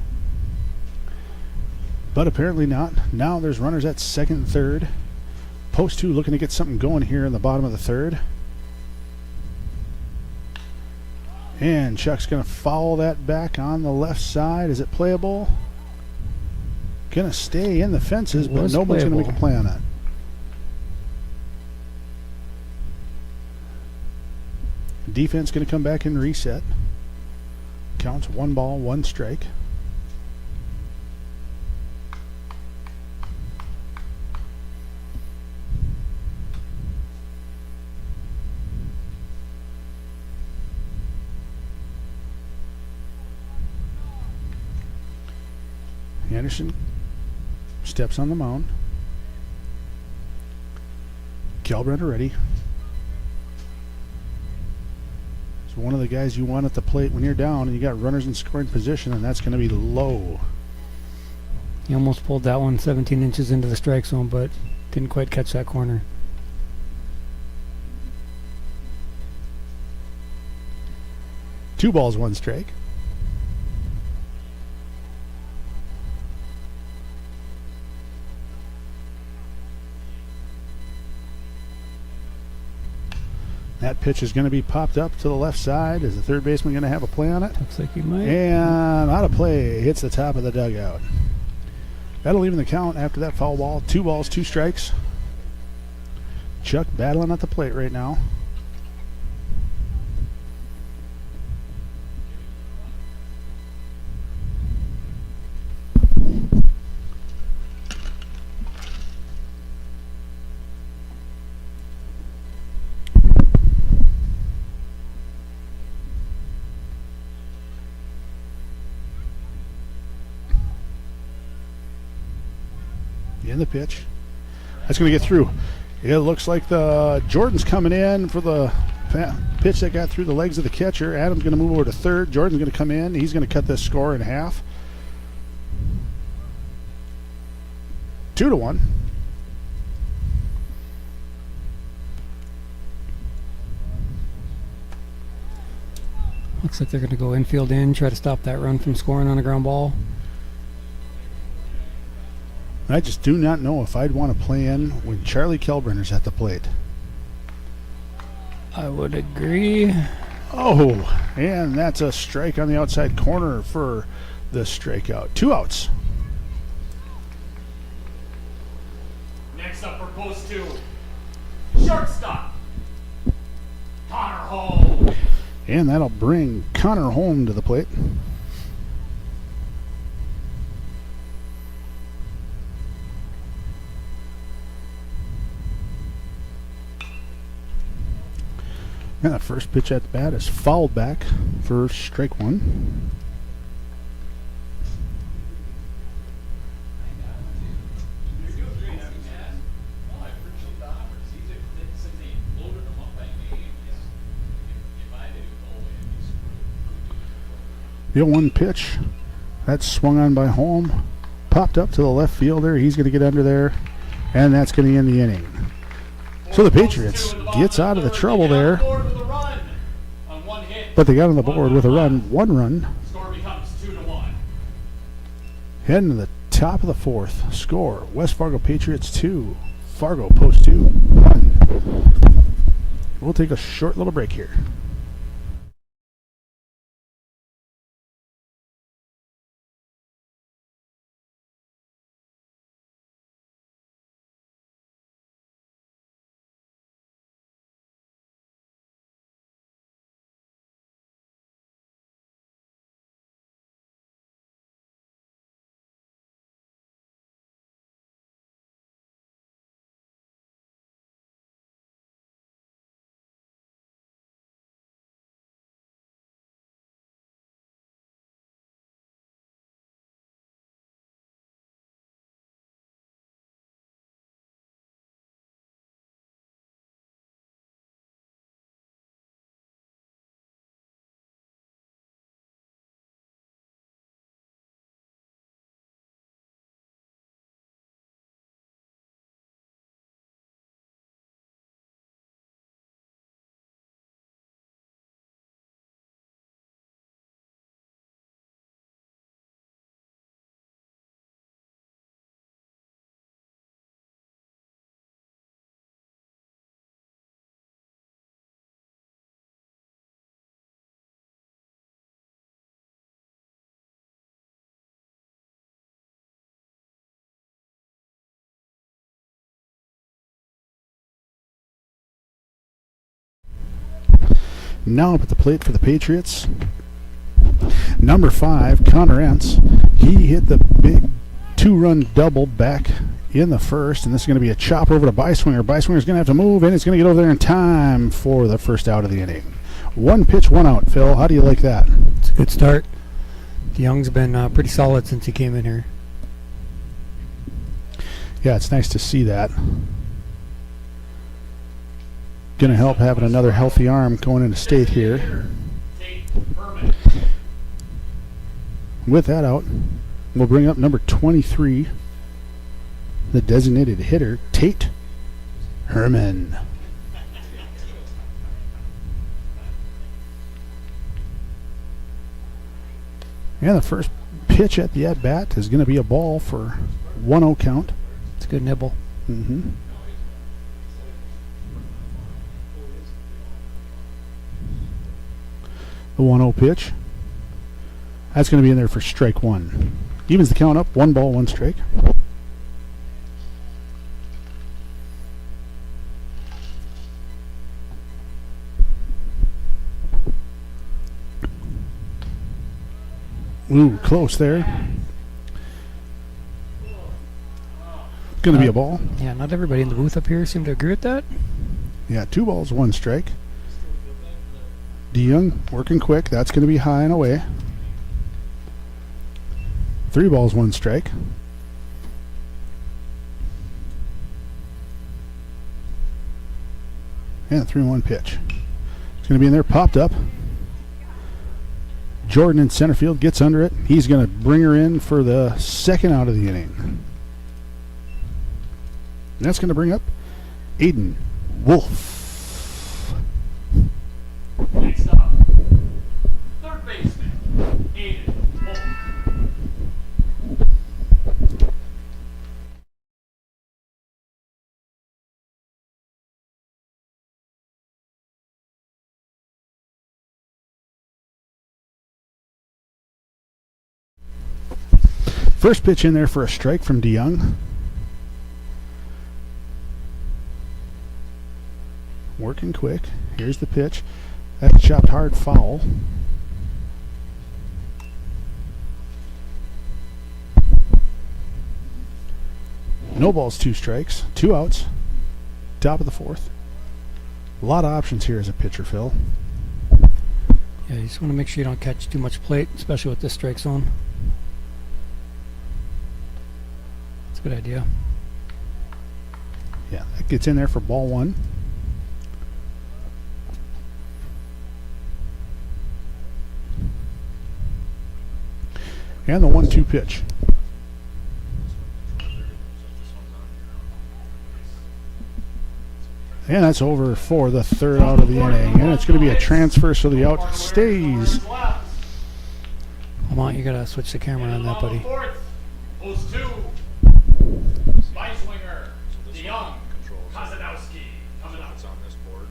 But apparently not. Now there's runners at second and third. Post 2 looking to get something going here in the bottom of the third. And Chuck's going to foul that back on the left side. Is it playable? Going to stay in the fences, but nobody's going to make a play on it. Defense going to come back and reset. Counts 1 ball, 1 strike. Anderson steps on the mound. Kelbrenner ready. It's one of the guys you want at the plate when you're down and you got runners in scoring position, and that's going to be low. He almost pulled that one 17 inches into the strike zone, but didn't quite catch that corner. Two balls, 1 strike. That pitch is going to be popped up to the left side. Is the third baseman going to have a play on it? Looks like he might. And out of play. Hits the top of the dugout. That'll even the count after that foul ball. 2 balls, 2 strikes. Chuck battling at the plate right now. In the pitch. That's going to get through. It looks like the Jordan's coming in for the pitch that got through the legs of the catcher. Adam's going to move over to third. Jordan's going to come in. He's going to cut this score in half. 2-1. Looks like they're going to go infield in, try to stop that run from scoring on a ground ball. I just do not know if I'd want to play in when Charlie Kelbrenner's at the plate. I would agree. Oh, and that's a strike on the outside corner for the strikeout. 2 outs. Next up for post 2, shortstop, Connor Holm. And that'll bring Connor Holm to the plate. And that first pitch at the bat is fouled back for strike 1. The 0-1 pitch, that's swung on by Holm, popped up to the left fielder. He's going to get under there, and that's going to end the inning. So the Patriots gets out of the trouble there. On 1 hit, but they got on the board with a run, 1 run. Score becomes 2-1. Heading to the top of the 4th. Score, West Fargo Patriots 2, Fargo Post 2, 1. We'll take a short little break here. Now up at the plate for the Patriots. Number 5, Connor Entz. He hit the big 2-run double back in the first, and this is going to be a chop over to Byswinger. Byswinger's going to have to move, and it's going to get over there in time for the first out of the inning. 1 pitch, 1 out. Phil, how do you like that? It's a good start. DeYoung's been pretty solid since he came in here. Yeah, it's nice to see that. Going to help having another healthy arm going into state here. With that out, we'll bring up number 23, the designated hitter, Tate Herman. And the first pitch at the at-bat is going to be a ball for 1-0 count. It's a good nibble. Mm-hmm. The 1-0 pitch. That's going to be in there for strike 1. Evens the count up, 1 ball, 1 strike. Ooh, close there. Going to be a ball. Yeah, not everybody in the booth up here seemed to agree with that. Yeah, 2 balls, 1 strike. DeYoung working quick. That's going to be high and away. 3 balls, 1 strike. And a 3-1 pitch. It's going to be in there, popped up. Jordan in center field gets under it. He's going to bring her in for the second out of the inning. And that's going to bring up Aiden Wolf. Next up, third baseman, Aiden Wolf. First pitch in there for a strike from DeYoung. Working quick. Here's the pitch. That's chopped hard, foul. No balls, 2 strikes, 2 outs. Top of the 4th. A lot of options here as a pitcher, Phil. Yeah, you just want to make sure you don't catch too much plate, especially with this strike zone. That's a good idea. Yeah, that gets in there for ball 1. And the 1-2 pitch. And that's over for the third out of the inning. And it's going to be a transfer, so the out stays. Lamont, you got to switch the camera on that, buddy. Post 2. Beiswinger. DeYoung. Kozadowski. Coming up. On this board.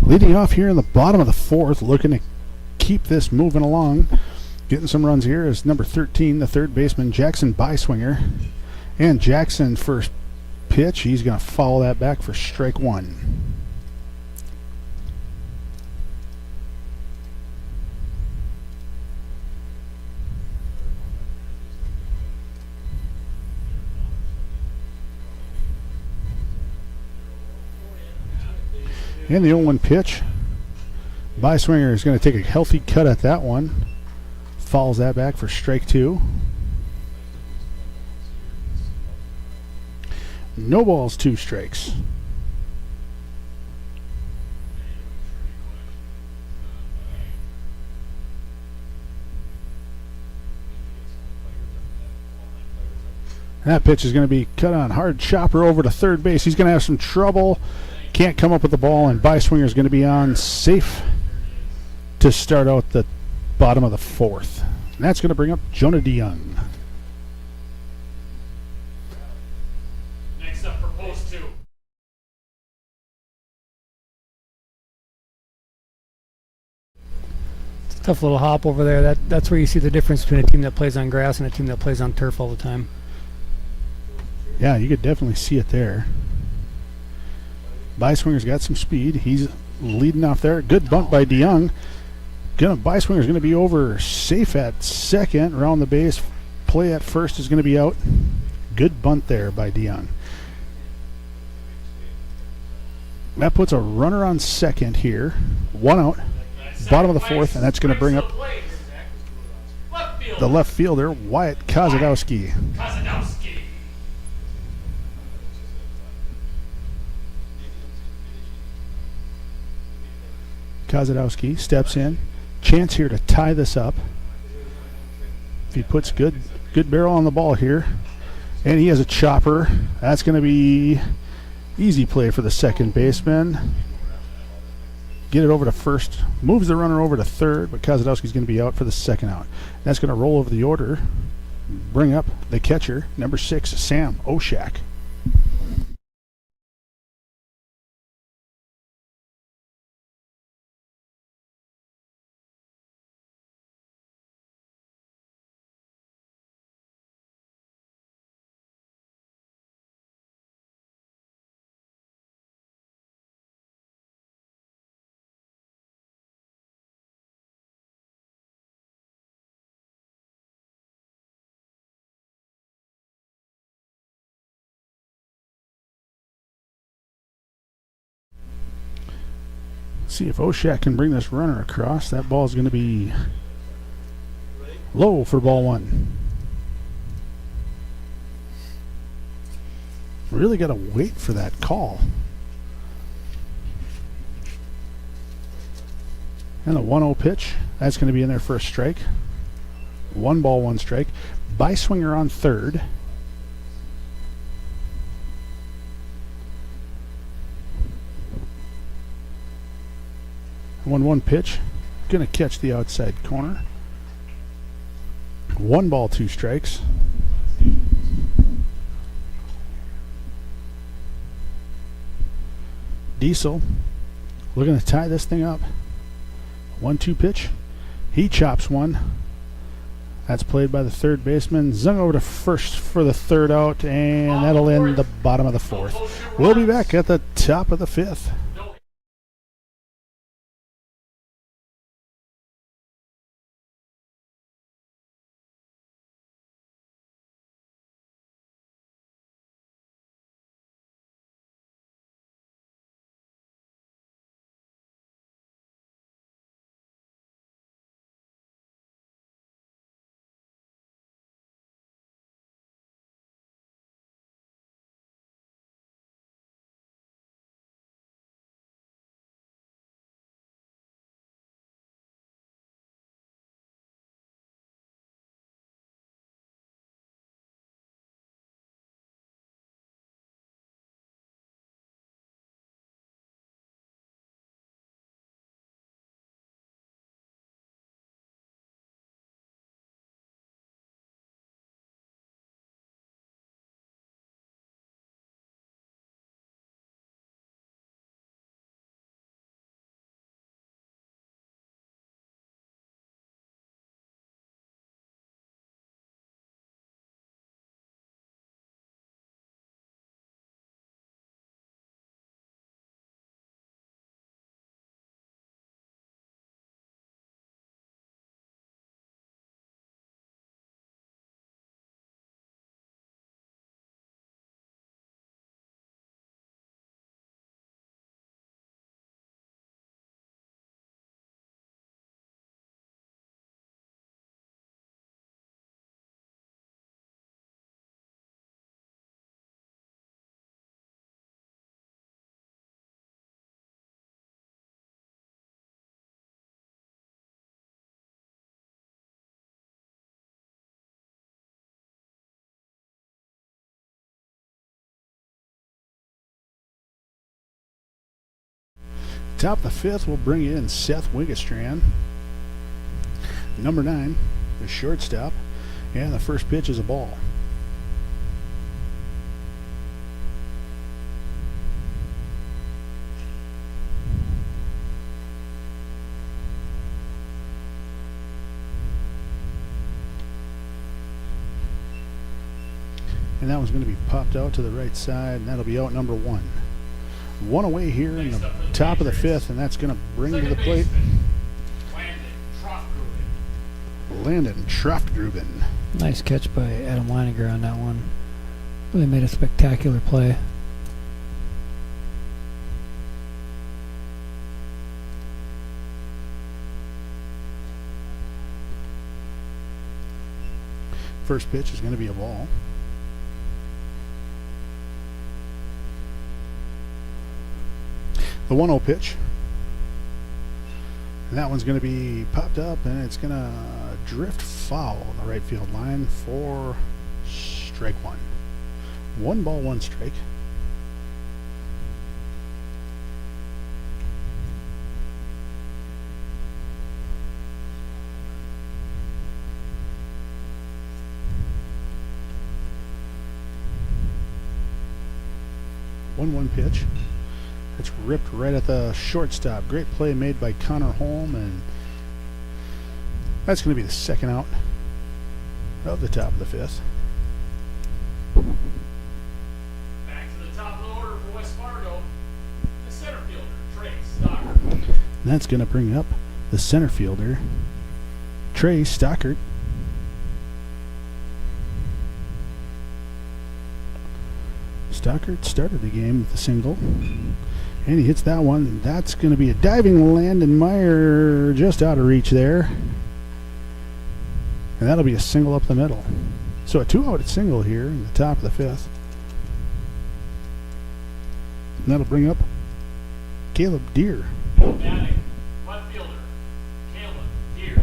Leading off here in the bottom of the fourth, looking to keep this moving along. Getting some runs here is number 13, the third baseman, Jackson Beiswinger. And Jackson, first pitch, he's going to foul that back for strike one. And the 0-1 pitch. Beiswinger is going to take a healthy cut at that one. Fouls that back for strike two. No balls, 2 strikes. That pitch is going to be cut on. Hard chopper over to third base. He's going to have some trouble. Can't come up with the ball, and Beiswinger is going to be on safe to start out the bottom of the fourth. And that's going to bring up Jonah DeYoung. Next up for post 2. It's a tough little hop over there. That's where you see the difference between a team that plays on grass and a team that plays on turf all the time. Yeah, you could definitely see it there. Beiswinger's got some speed. He's leading off there. Good bunt by DeYoung. Beiswinger's going to be over safe at second. Around the base. Play at first is going to be out. Good bunt there by DeYoung. That puts a runner on second here. 1 out. Bottom of the fourth, and that's going to bring up the left fielder, Wyatt Kozadowski. Kozadowski steps in. Chance here to tie this up. If he puts good barrel on the ball here, and he has a chopper, that's going to be easy play for the second baseman. Get it over to first. Moves the runner over to third, but Kozadowski's going to be out for the second out. That's going to roll over the order. Bring up the catcher, number 6, Sam Oshak. See if Oshak can bring this runner across. That ball is going to be Low for ball one. Really got to wait for that call. And a 1-0 pitch. That's going to be in there for a strike. 1 ball, 1 strike. Byswinger on third. One pitch. Going to catch the outside corner. 1 ball, 2 strikes. Diesel looking to tie this thing up. 1-2 pitch. He chops one. That's played by the third baseman. Zung over to first for the third out, and that'll end the bottom of the fourth. We'll be back at the top of the fifth. Top of the fifth, we'll bring in Seth Wiggestran. Number 9, the shortstop. And the first pitch is a ball. And that one's going to be popped out to the right side, and that'll be out number 1. 1 away here in the top of the fifth, and that's going to bring to the plate Landon Troftgruben. Nice catch by Adam Leininger on that one. Really made a spectacular play. First pitch is going to be a ball. The 1-0 pitch. And that one's going to be popped up, and it's going to drift foul on the right field line for strike 1. 1 ball, 1 strike. One pitch. It's ripped right at the shortstop. Great play made by Connor Holm, and that's going to be the second out of the top of the fifth. Back to the top of the order for West Fargo, the center fielder, Trey Stockert. And that's going to bring up the center fielder, Trey Stockert. Stockert started the game with a single, and he hits that one. That's going to be a diving Landon Meyer just out of reach there. And that'll be a single up the middle. So a 2-out single here in the top of the 5th. And that'll bring up Caleb Deere. Batting, left fielder, Caleb Deere.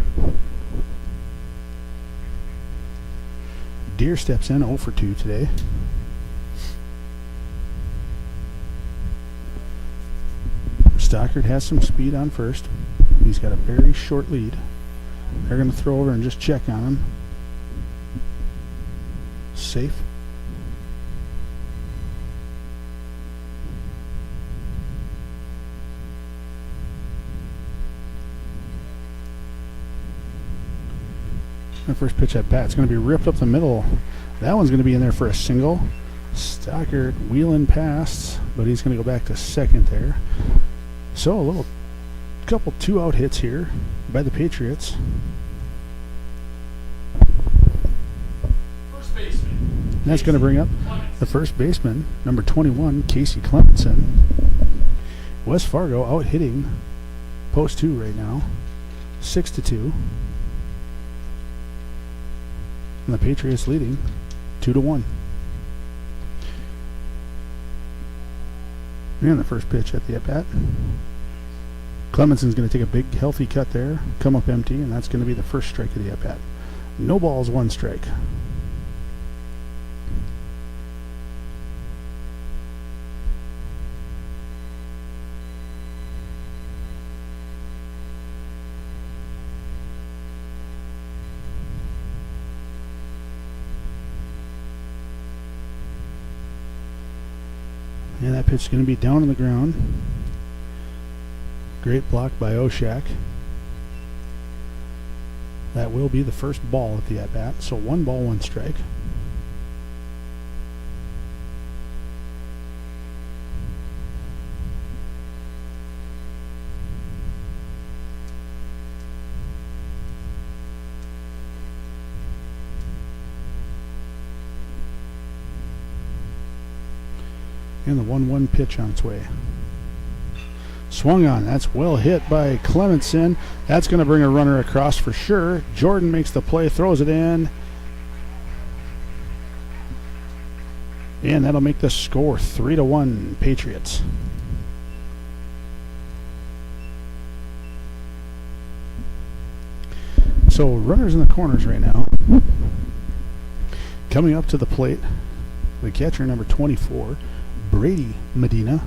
Deere steps in 0 for 2 today. Stockard has some speed on first. He's got a very short lead. They're going to throw over and just check on him. Safe. The first pitch at bat, it's going to be ripped up the middle. That one's going to be in there for a single. Stockard wheeling past, but he's going to go back to second there. So a little couple 2-out hits here by the Patriots. First baseman. And that's going to bring up the first baseman, number 21, Casey Clementson. West Fargo out hitting post 2 right now, 6-2. And the Patriots leading 2-1. And the first pitch at the at-bat. Clemenson's going to take a big, healthy cut there, come up empty, and that's going to be the first strike of the at-bat. No balls, 1 strike. And that pitch is going to be down on the ground. Great block by Oshak. That will be the first ball at the at-bat. So 1 ball, 1 strike. And the 1-1 pitch on its way. Swung on. That's well hit by Clementson. That's going to bring a runner across for sure. Jordan makes the play, throws it in. And that'll make the score 3-1 Patriots. So runners in the corners right now. Coming up to the plate, the catcher, number 24, Brady Medina.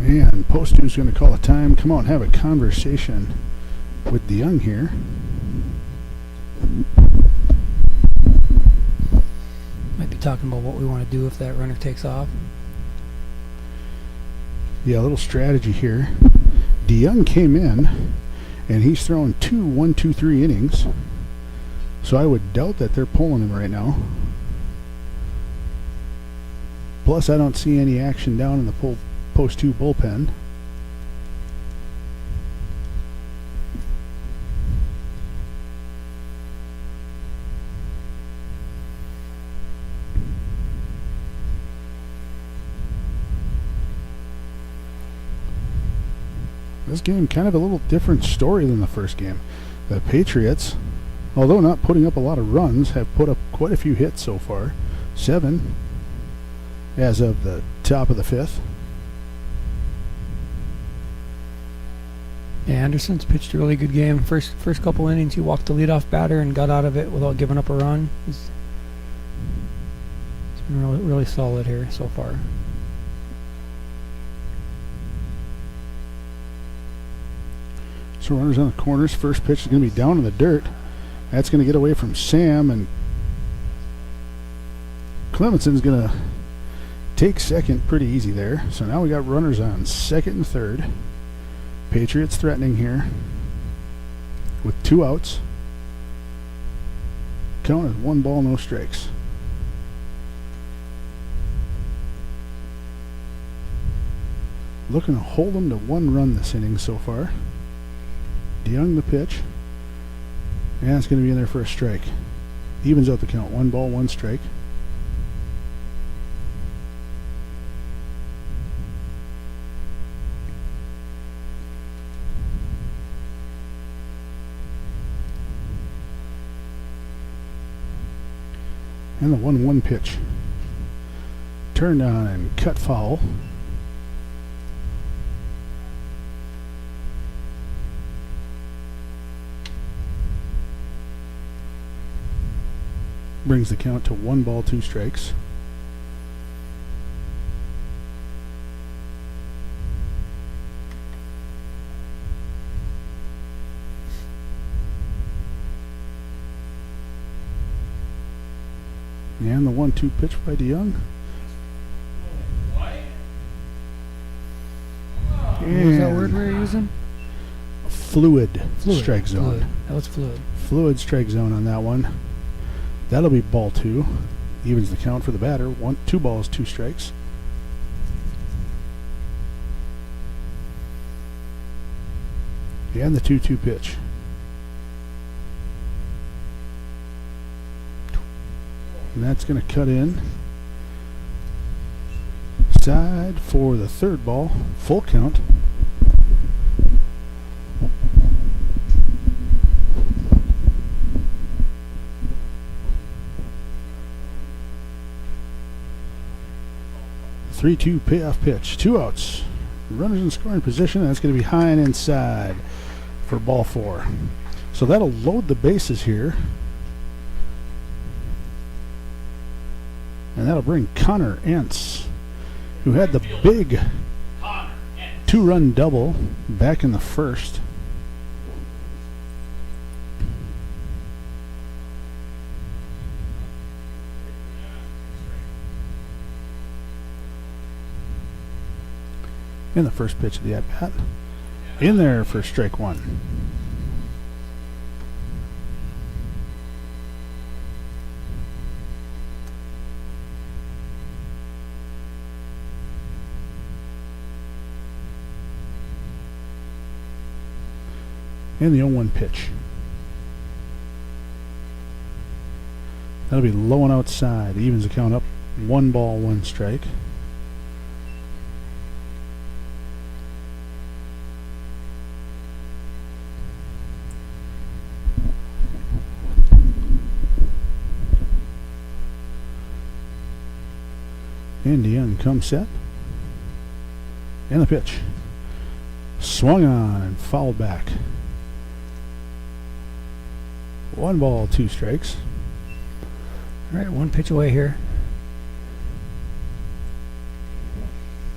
And Post is going to call a time. Come on, have a conversation with DeYoung here. Might be talking about what we want to do if that runner takes off. Yeah, a little strategy here. DeYoung came in, and he's thrown 2 1-2-3 innings. So I would doubt that they're pulling him right now. Plus, I don't see any action down in the post 2 bullpen. This game kind of a little different story than the first game. The Patriots, although not putting up a lot of runs, have put up quite a few hits so far. 7 as of the top of the 5th. Yeah, Anderson's pitched a really good game. First couple innings, he walked the leadoff batter and got out of it without giving up a run. He's been really solid here so far. So runners on the corners. First pitch is going to be down in the dirt. That's going to get away from Sam, and Clemenson's going to take second pretty easy there. So now we got runners on second and third. Patriots threatening here with 2 outs. Count is 1 ball, no strikes. Looking to hold them to 1 run this inning so far. DeYoung the pitch. And it's going to be in there for a strike. Evens out the count. 1 ball, 1 strike. And the 1-1 pitch. Turned on and cut foul. Brings the count to 1 ball, 2 strikes. And the 1-2 pitch by DeYoung. What was that word we were using? Fluid strike zone. Fluid. That was fluid. Fluid strike zone on that one. That'll be ball 2. Evens the count for the batter. 2 balls, 2 strikes. And the 2-2 pitch. And that's going to cut in. Side for the 3rd ball. Full count. The 3-2 payoff pitch. 2 outs. Runners in scoring position. That's going to be high and inside for ball 4. So that'll load the bases here. And that'll bring Connor Entz, who had the big 2-run double back in the 1st. In the first pitch of the at-bat. In there for strike 1. And the 0-1 pitch. That'll be low and outside. Evens the count up. 1 ball, 1 strike. And DeYoung comes set. And the pitch. Swung on and fouled back. 1 ball, 2 strikes. All right, 1 pitch away here.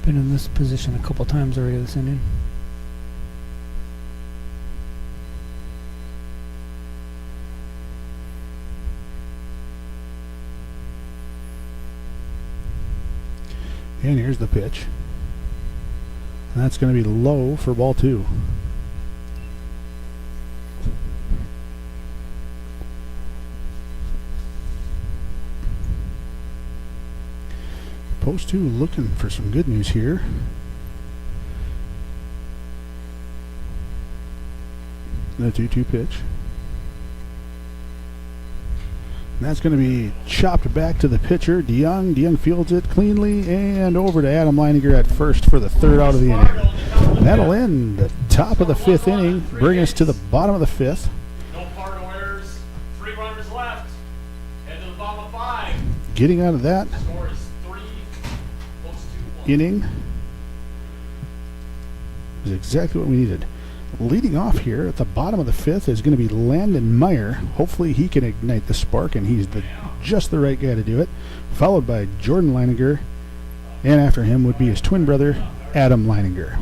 Been in this position a couple times already this inning. And here's the pitch. And that's going to be low for ball 2. Post 2 looking for some good news here. The 2-2 pitch. And that's going to be chopped back to the pitcher, DeYoung. DeYoung fields it cleanly and over to Adam Leininger at first for the 3rd out of the inning. That'll end the top of the 5th inning, bring us to the bottom of the 5th. No Fargo errors, 3 runners left. Head to the bottom of 5. Getting out of that Score is 3, close to 1. inning is exactly what we needed. Leading off here at the bottom of the 5th is going to be Landon Meyer. Hopefully he can ignite the spark, and he's just the right guy to do it. Followed by Jordan Leininger, and after him would be his twin brother, Adam Leininger.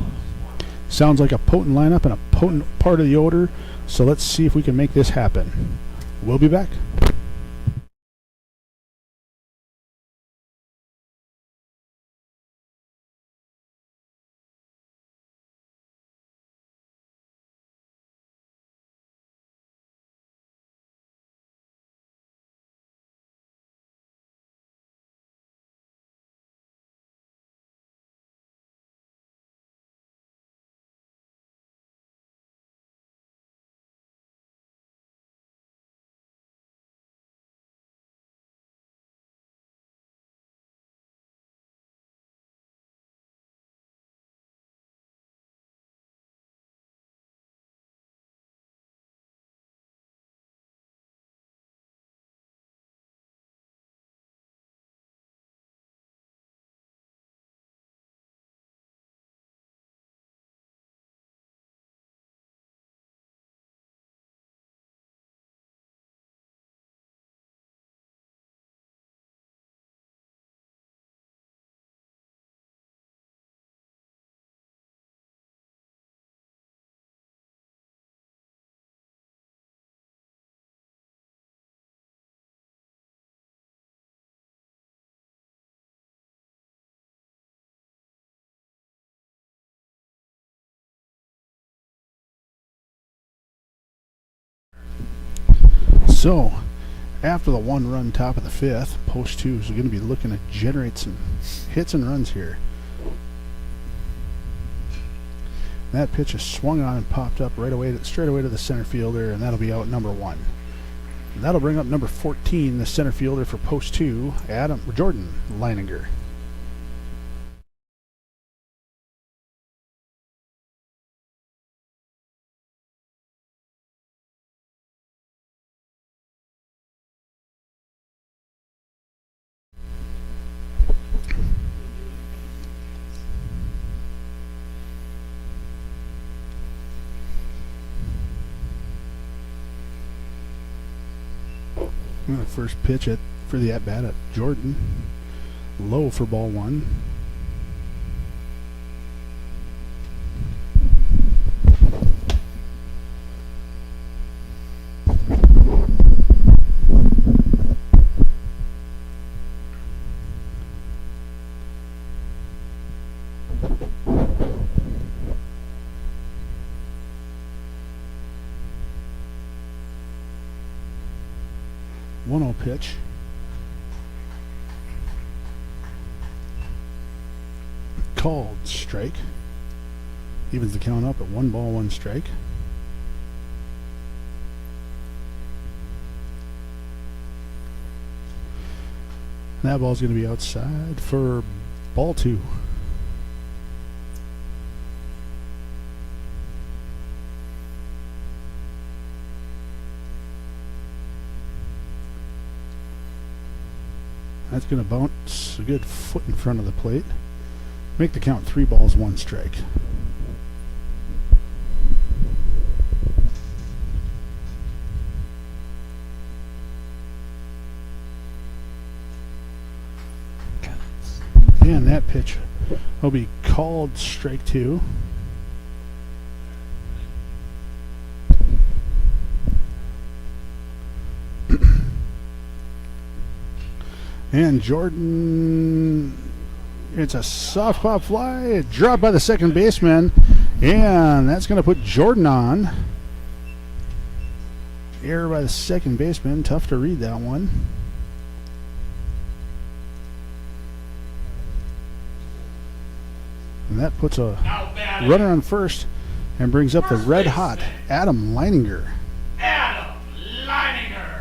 Sounds like a potent lineup and a potent part of the order, so let's see if we can make this happen. We'll be back. So, after the 1-run top of the 5th, post 2 is going to be looking to generate some hits and runs here. That pitch is swung on and popped up straight away to the center fielder, and that'll be out number 1. And that'll bring up number 14, the center fielder for post 2, Jordan Leininger. And the first pitch for the at-bat at Jordan. Low for ball 1. One-zero pitch. Called strike. Evens the count up at 1-1 strike. That ball's going to be outside for ball 2. That's going to bounce a good foot in front of the plate. Make the count 3-1 strike. And that pitch will be called strike 2. And Jordan, it's a soft pop fly, dropped by the second baseman, and that's going to put Jordan on. Error by the second baseman, tough to read that one. And that puts a runner on first and brings up the red-hot Adam Leininger. Adam Leininger.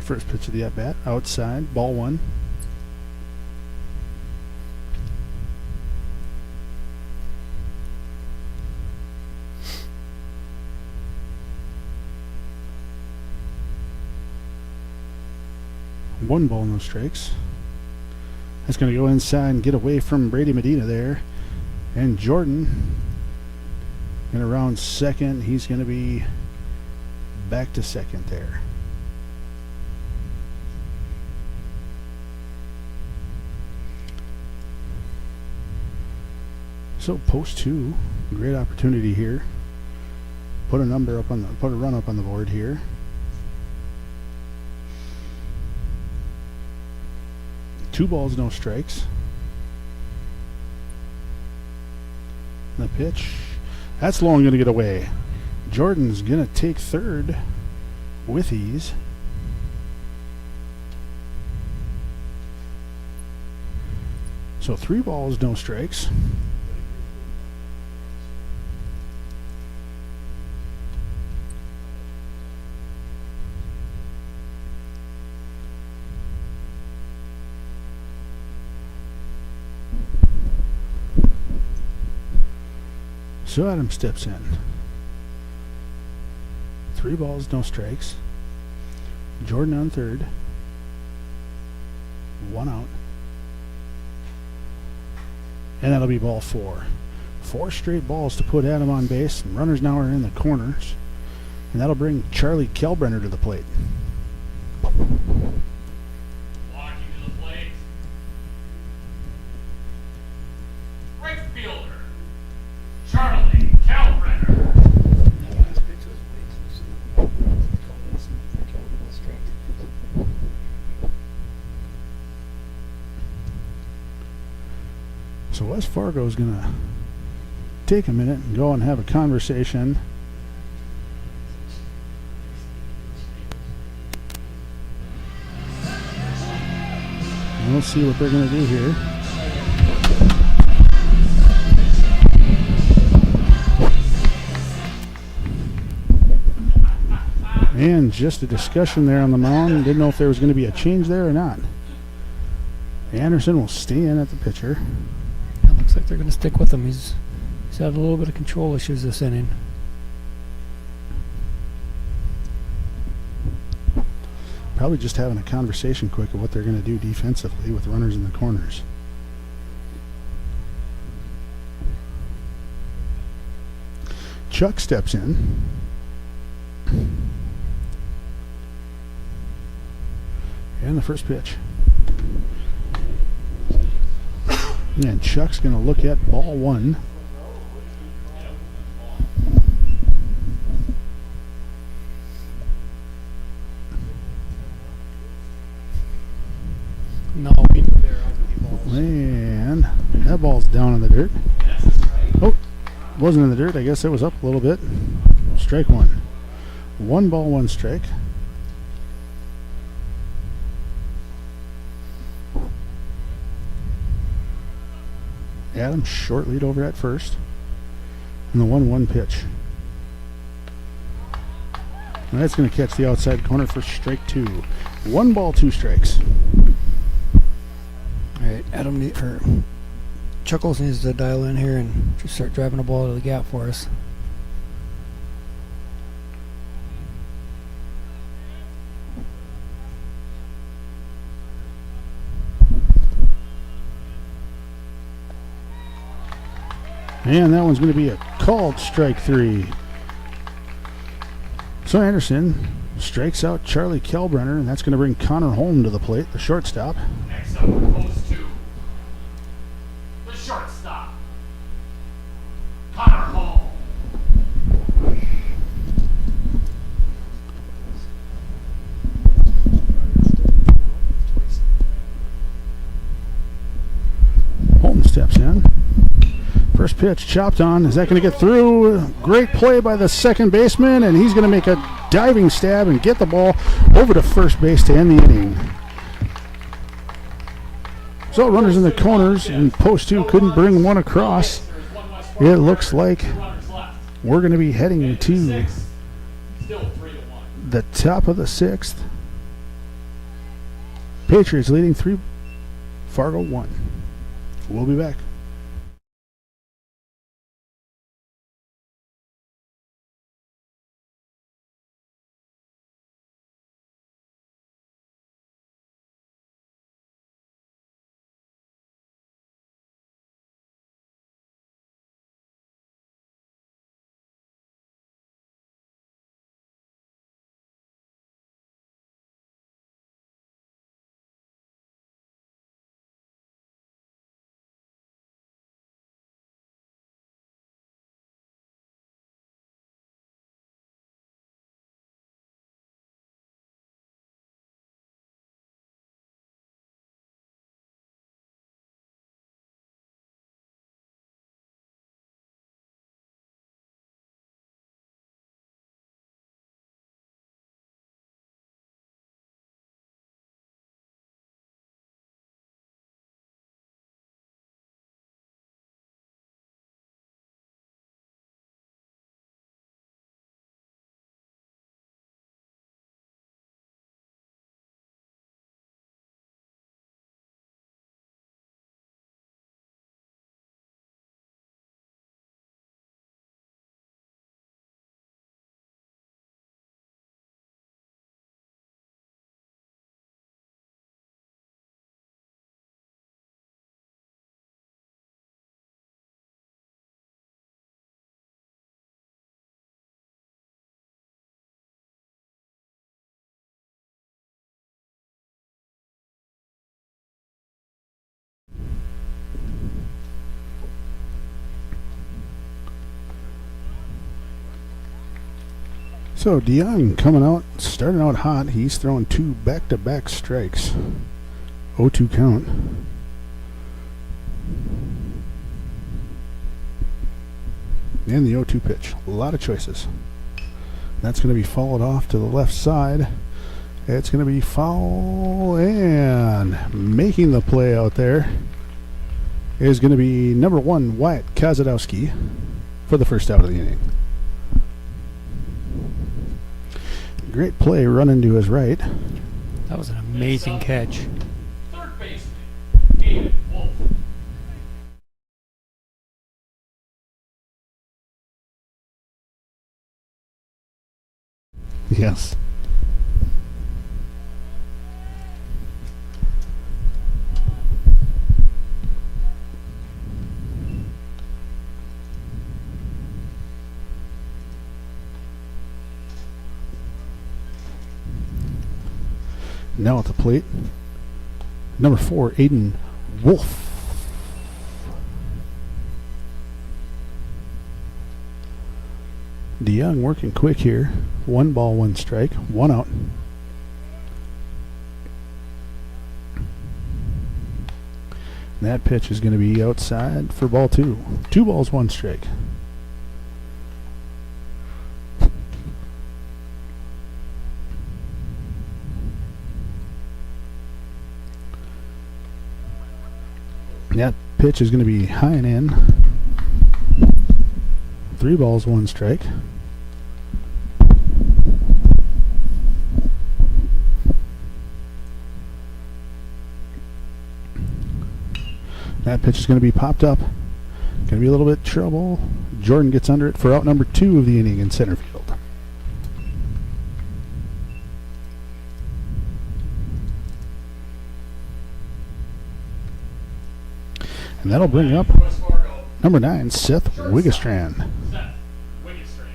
First pitch of the at-bat, outside, ball 1. One ball, no strikes. That's going to go inside and get away from Brady Medina there. And Jordan in around second. He's going to be back to second there. So post 2, great opportunity here. Put a run up on the board here. Two balls, no strikes. The pitch, that's low and going to get away. Jordan's going to take third with ease. So 3 balls, no strikes. So Adam steps in. 3 balls, no strikes. Jordan on third. 1 out. And that'll be ball 4. 4 straight balls to put Adam on base. And runners now are in the corners. And that'll bring Charlie Kelbrenner to the plate. Walking to the plate. Right fielder, Charlie Kelbrenner. So West Fargo is going to take a minute and go and have a conversation. And we'll see what they're going to do here. And just a discussion there on the mound. Didn't know if there was going to be a change there or not. Anderson will stay in at the pitcher. It looks like they're going to stick with him. He's had a little bit of control issues this inning. Probably just having a conversation quick of what they're going to do defensively with runners in the corners. Chuck steps in. And the first pitch. And Chuck's going to look at ball one. No, we knew there was And that ball's down in the dirt. Oh, wasn't in the dirt. I guess it was up a little bit. Strike one. 1 ball, 1 strike. Adams short lead over at first. And the 1-1 pitch. And that's going to catch the outside corner for strike 2. 1 ball, 2 strikes. All right, Chuckles needs to dial in here and just start driving the ball to the gap for us. And that one's going to be a called strike 3. So Anderson strikes out Charlie Kalbrenner, and that's going to bring Connor Holm to the plate, the shortstop. Next up goes to the shortstop, Connor Hall. Holm steps in. First pitch chopped on. Is that going to get through? Great play by the second baseman, and he's going to make a diving stab and get the ball over to first base to end the inning. So runners in the corners, and post 2 couldn't bring one across. It looks like we're going to be heading to the top of the 6th. Patriots leading 3, Fargo 1. We'll be back. So DeYoung coming out, starting out hot. He's throwing 2 back-to-back strikes. 0-2 count. And the 0-2 pitch. A lot of choices. That's going to be followed off to the left side. It's going to be foul, and making the play out there is going to be number 1, Wyatt Kozadowski, for the first out of the inning. Great play running to his right. That was an amazing catch. Third baseman, David Wolf. Yes. Now at the plate, number 4, Aiden Wolf. DeYoung working quick here. 1 ball, 1 strike, 1 out. That pitch is going to be outside for ball 2. 2 balls, 1 strike. That pitch is going to be high and in. 3 balls, 1 strike. That pitch is going to be popped up. Going to be a little bit trouble. Jordan gets under it for out number 2 of the inning in center field. And that'll bring up West Fargo, number 9, Seth Wiggestrand. Seth Wiggestrand.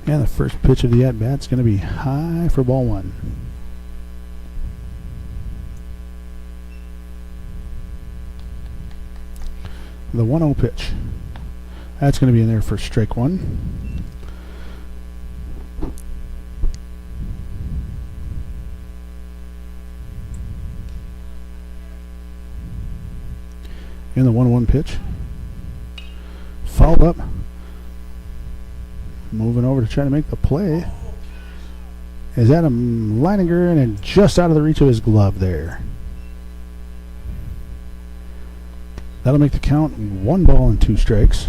And the first pitch of the at-bat is going to be high for ball 1. The 1-0 pitch. That's going to be in there for strike 1. And the 1-1 pitch. Fouled up. Moving over to try to make the play is Adam Leininger, and just out of the reach of his glove there. That'll make the count 1 ball and 2 strikes.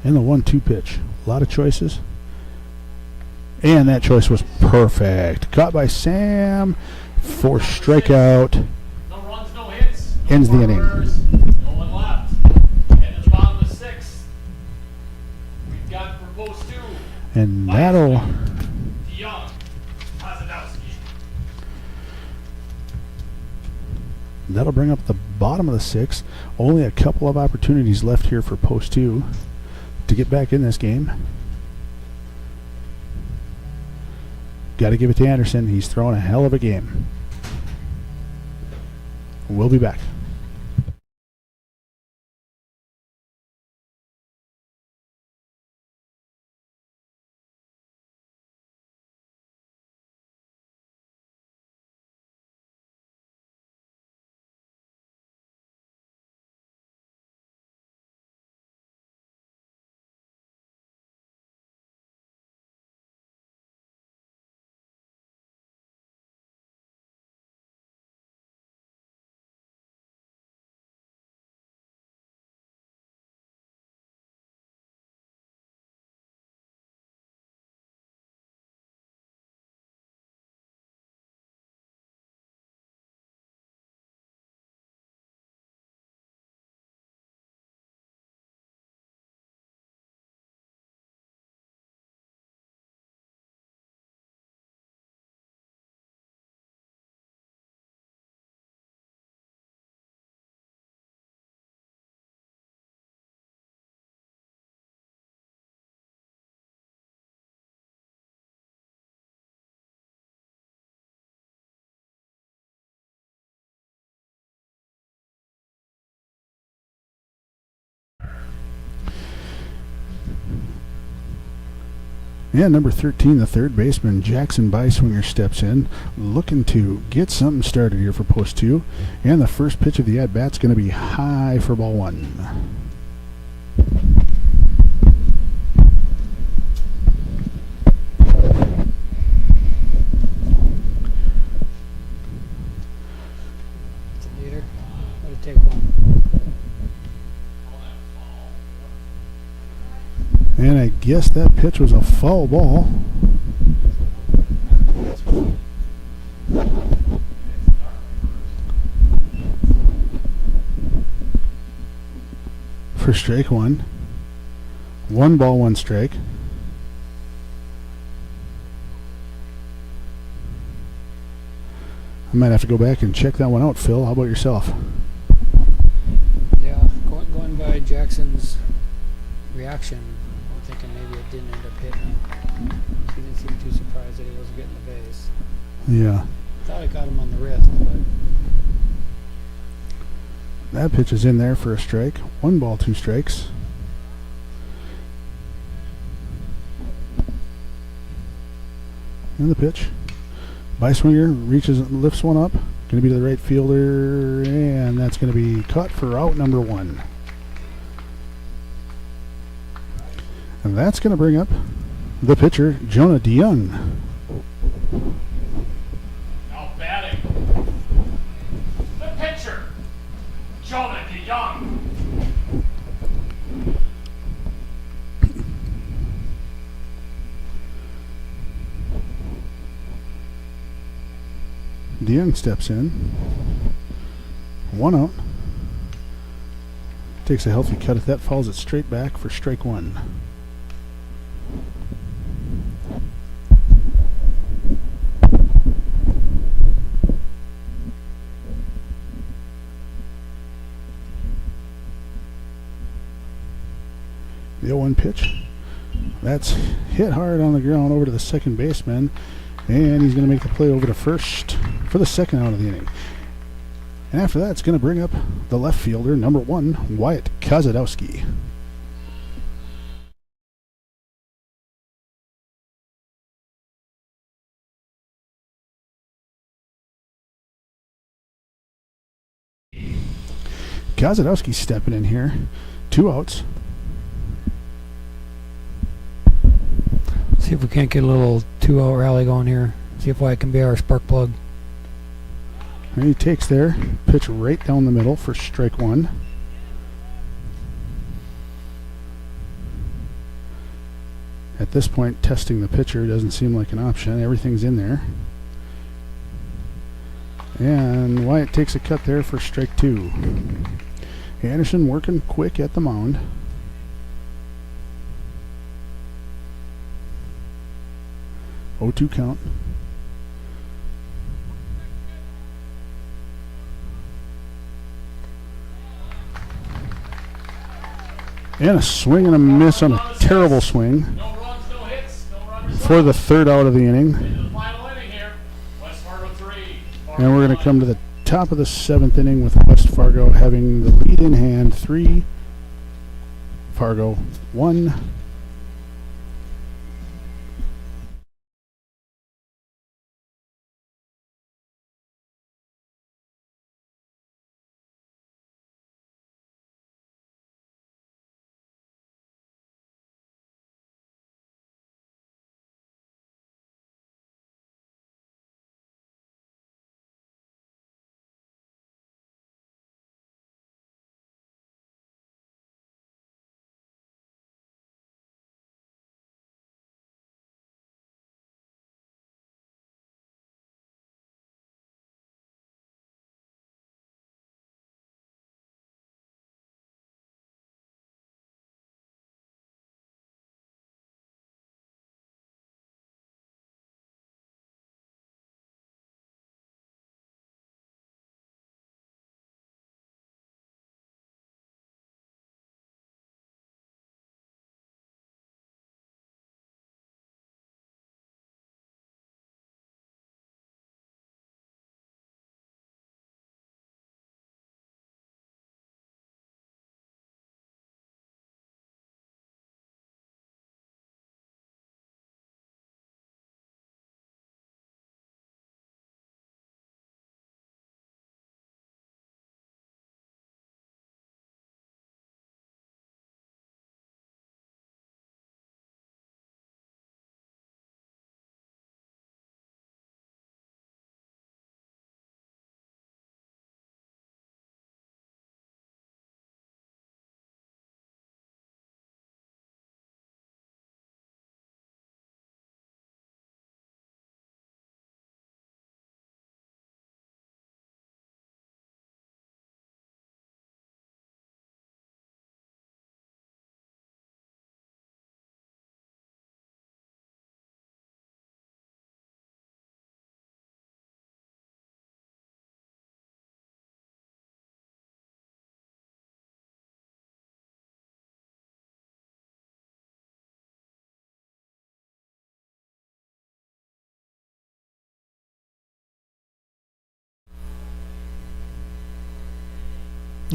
And the 1-2 pitch. A lot of choices. And that choice was perfect. Caught by Sam for strikeout. No runs, no hits. No Ends the inning. runners, no one left. And at the bottom of the 6th, we've got for post 2. And that'll DeYoung, Kozadowski. bring up the bottom of the 6th. Only a couple of opportunities left here for post 2 to get back in this game. Got to give it to Anderson. He's throwing a hell of a game. We'll be back. And number 13, the third baseman, Jackson Byswinger, steps in, looking to get something started here for post 2. And the first pitch of the at-bat's going to be high for ball 1. It's a leader. Let it take one. And I guess that pitch was a foul ball. For strike 1. 1 ball, 1 strike. I might have to go back and check that one out, Phil. How about yourself? Yeah, going by Jackson's reaction, I'm thinking maybe it didn't end up hitting him. He didn't seem too surprised that he wasn't getting the base. Yeah. Thought it got him on the wrist, but That pitch is in there for a strike. 1 ball, 2 strikes. And the pitch. Byswinger reaches, lifts one up. Going to be to the right fielder, and that's going to be caught for out number 1. And that's going to bring up the pitcher, Jonah DeYoung. Now batting. The pitcher, Jonah DeYoung. DeYoung steps in. 1 out. Takes a healthy cut at that, fouls it straight back for strike 1. The 0-1 pitch. That's hit hard on the ground over to the second baseman, and he's going to make the play over to first for the second out of the inning. And after that, it's going to bring up the left fielder, number 1, Wyatt Kozadowski. Kozadowski stepping in here. 2 outs. see if we can't get a little 2-out rally going here. See if Wyatt can be our spark plug. And he takes there, pitch right down the middle for strike 1. At this point, testing the pitcher doesn't seem like an option. Everything's in there. And Wyatt takes a cut there for strike 2. Anderson working quick at the mound. Oh, 2 count. And a swing and a miss on a terrible swing No runs, no hits, no runners for the third out of the inning. into the final inning here. West Fargo 3. And we're going to come to the top of the 7th inning with West Fargo having the lead in hand. 3, Fargo 1.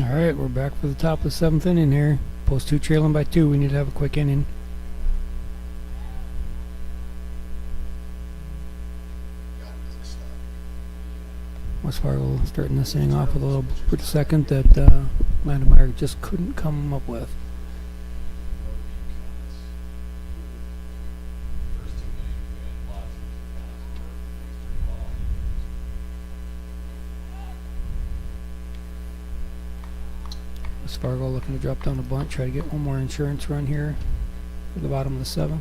All right, we're back for the top of the 7th inning here. Post 2 trailing by 2. We need to have a quick inning. West Fargo starting this inning off with a little per second that Landemeyer just couldn't come up with. West Fargo looking to drop down the bunt, try to get one more insurance run here for the bottom of the 7th.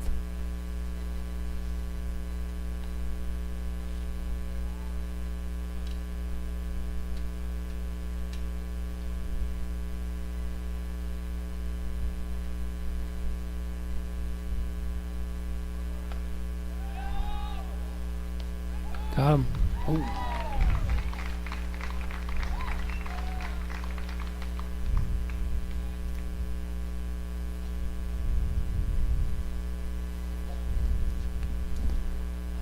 Got him. Oh.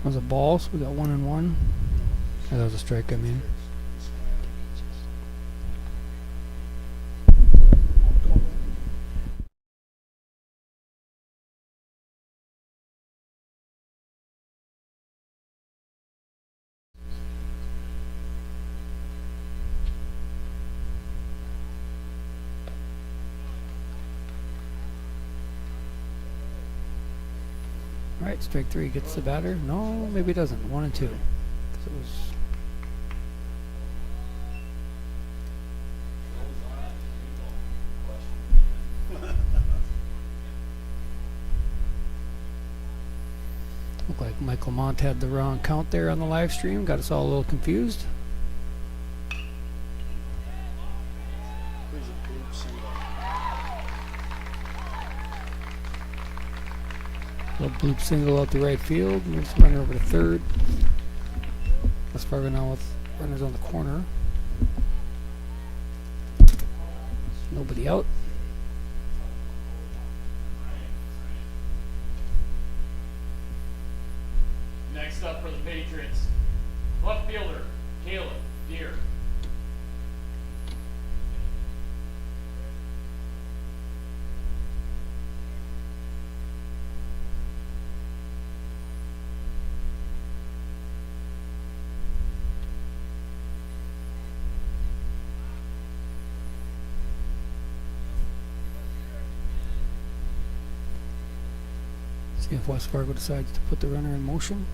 That was a ball, so we got 1-1. That was a strike, I mean. Alright, strike 3 gets the batter. No, maybe it doesn't. 1 and 2. 'Cause it was. Looked like Michael Mont had the wrong count there on the live stream. Got us all a little confused. Little bloop single out to right field. Moves the runner over to third. West Fargo now with runners on the corner. Nobody out. Next up for the Patriots, left fielder, Caleb Deere. See if West Fargo decides to put the runner in motion.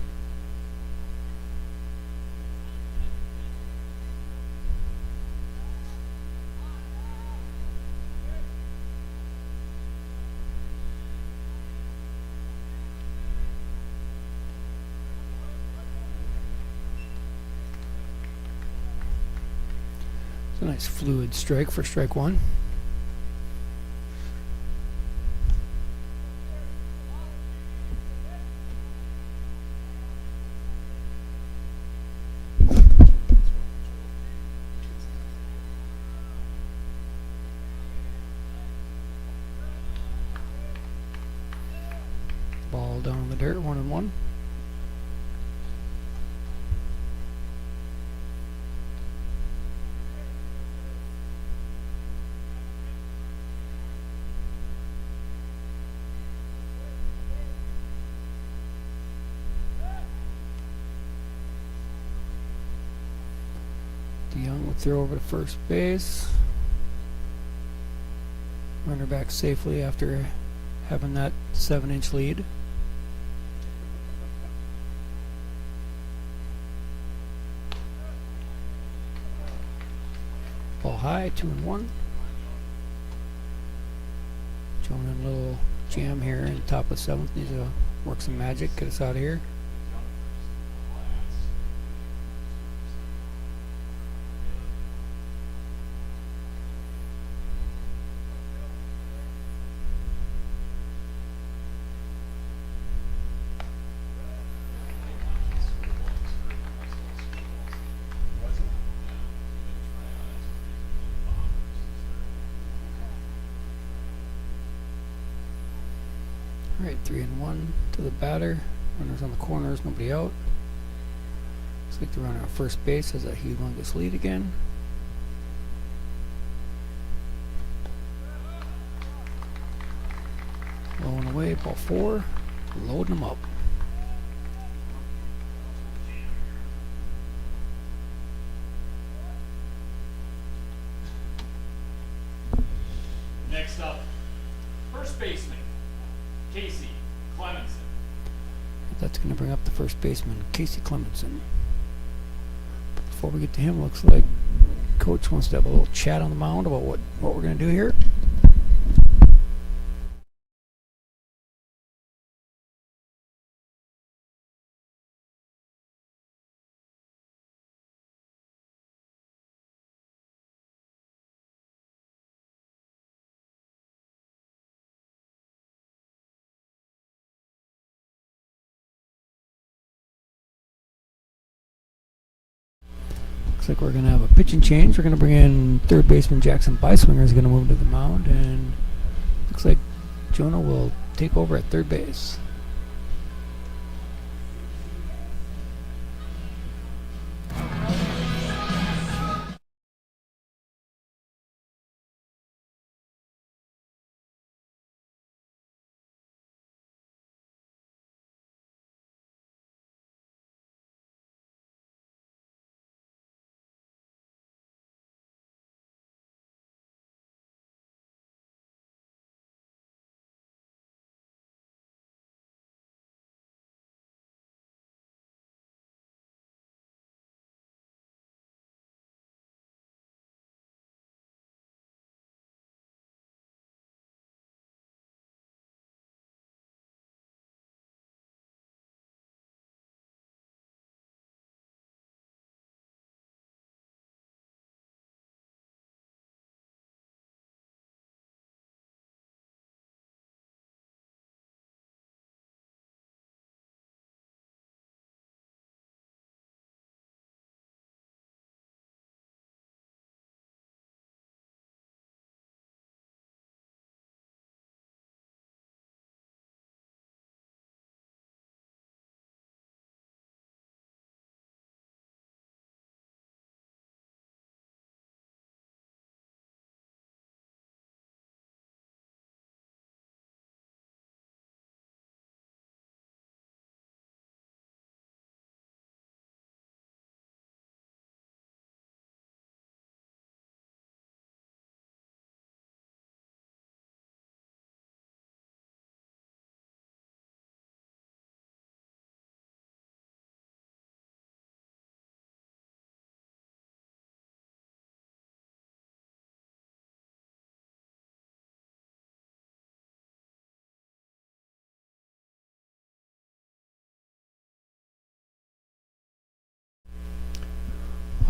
It's a nice fluid strike for strike 1. Ball down in the dirt, 1-1. DeYoung would throw over to first base. Runner back safely after having that 7-inch lead. Ball high, 2-1. Showing a little jam here in the top of the 7th. Needs to work some magic, get us out of here. Alright, 3-1 to the batter. Runners on the corners, nobody out. Looks like the runner at first base has a humongous lead again. Blowing away, ball 4. Loading them up. Next up, first baseman, Casey Clemenson. That's going to bring up the first baseman, Casey Clemenson. But before we get to him, looks like Coach wants to have a little chat on the mound about what we're going to do here. Looks like we're going to have a pitching change. We're going to bring in third baseman Jackson Beiswinger is going to move to the mound, and looks like Jonah will take over at third base.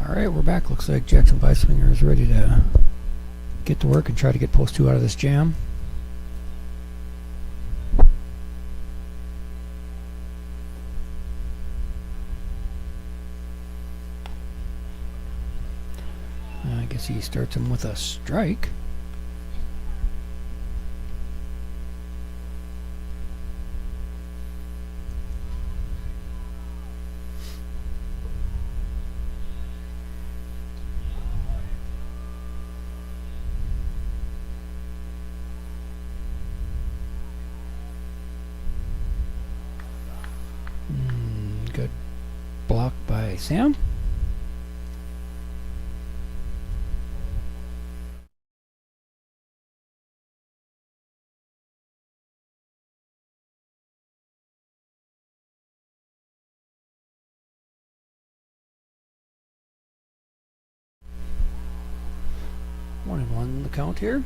All right, we're back. Looks like Jackson Beiswinger is ready to get to work and try to get post 2 out of this jam. I guess he starts him with a strike. Good block by Sam. One and one the count here.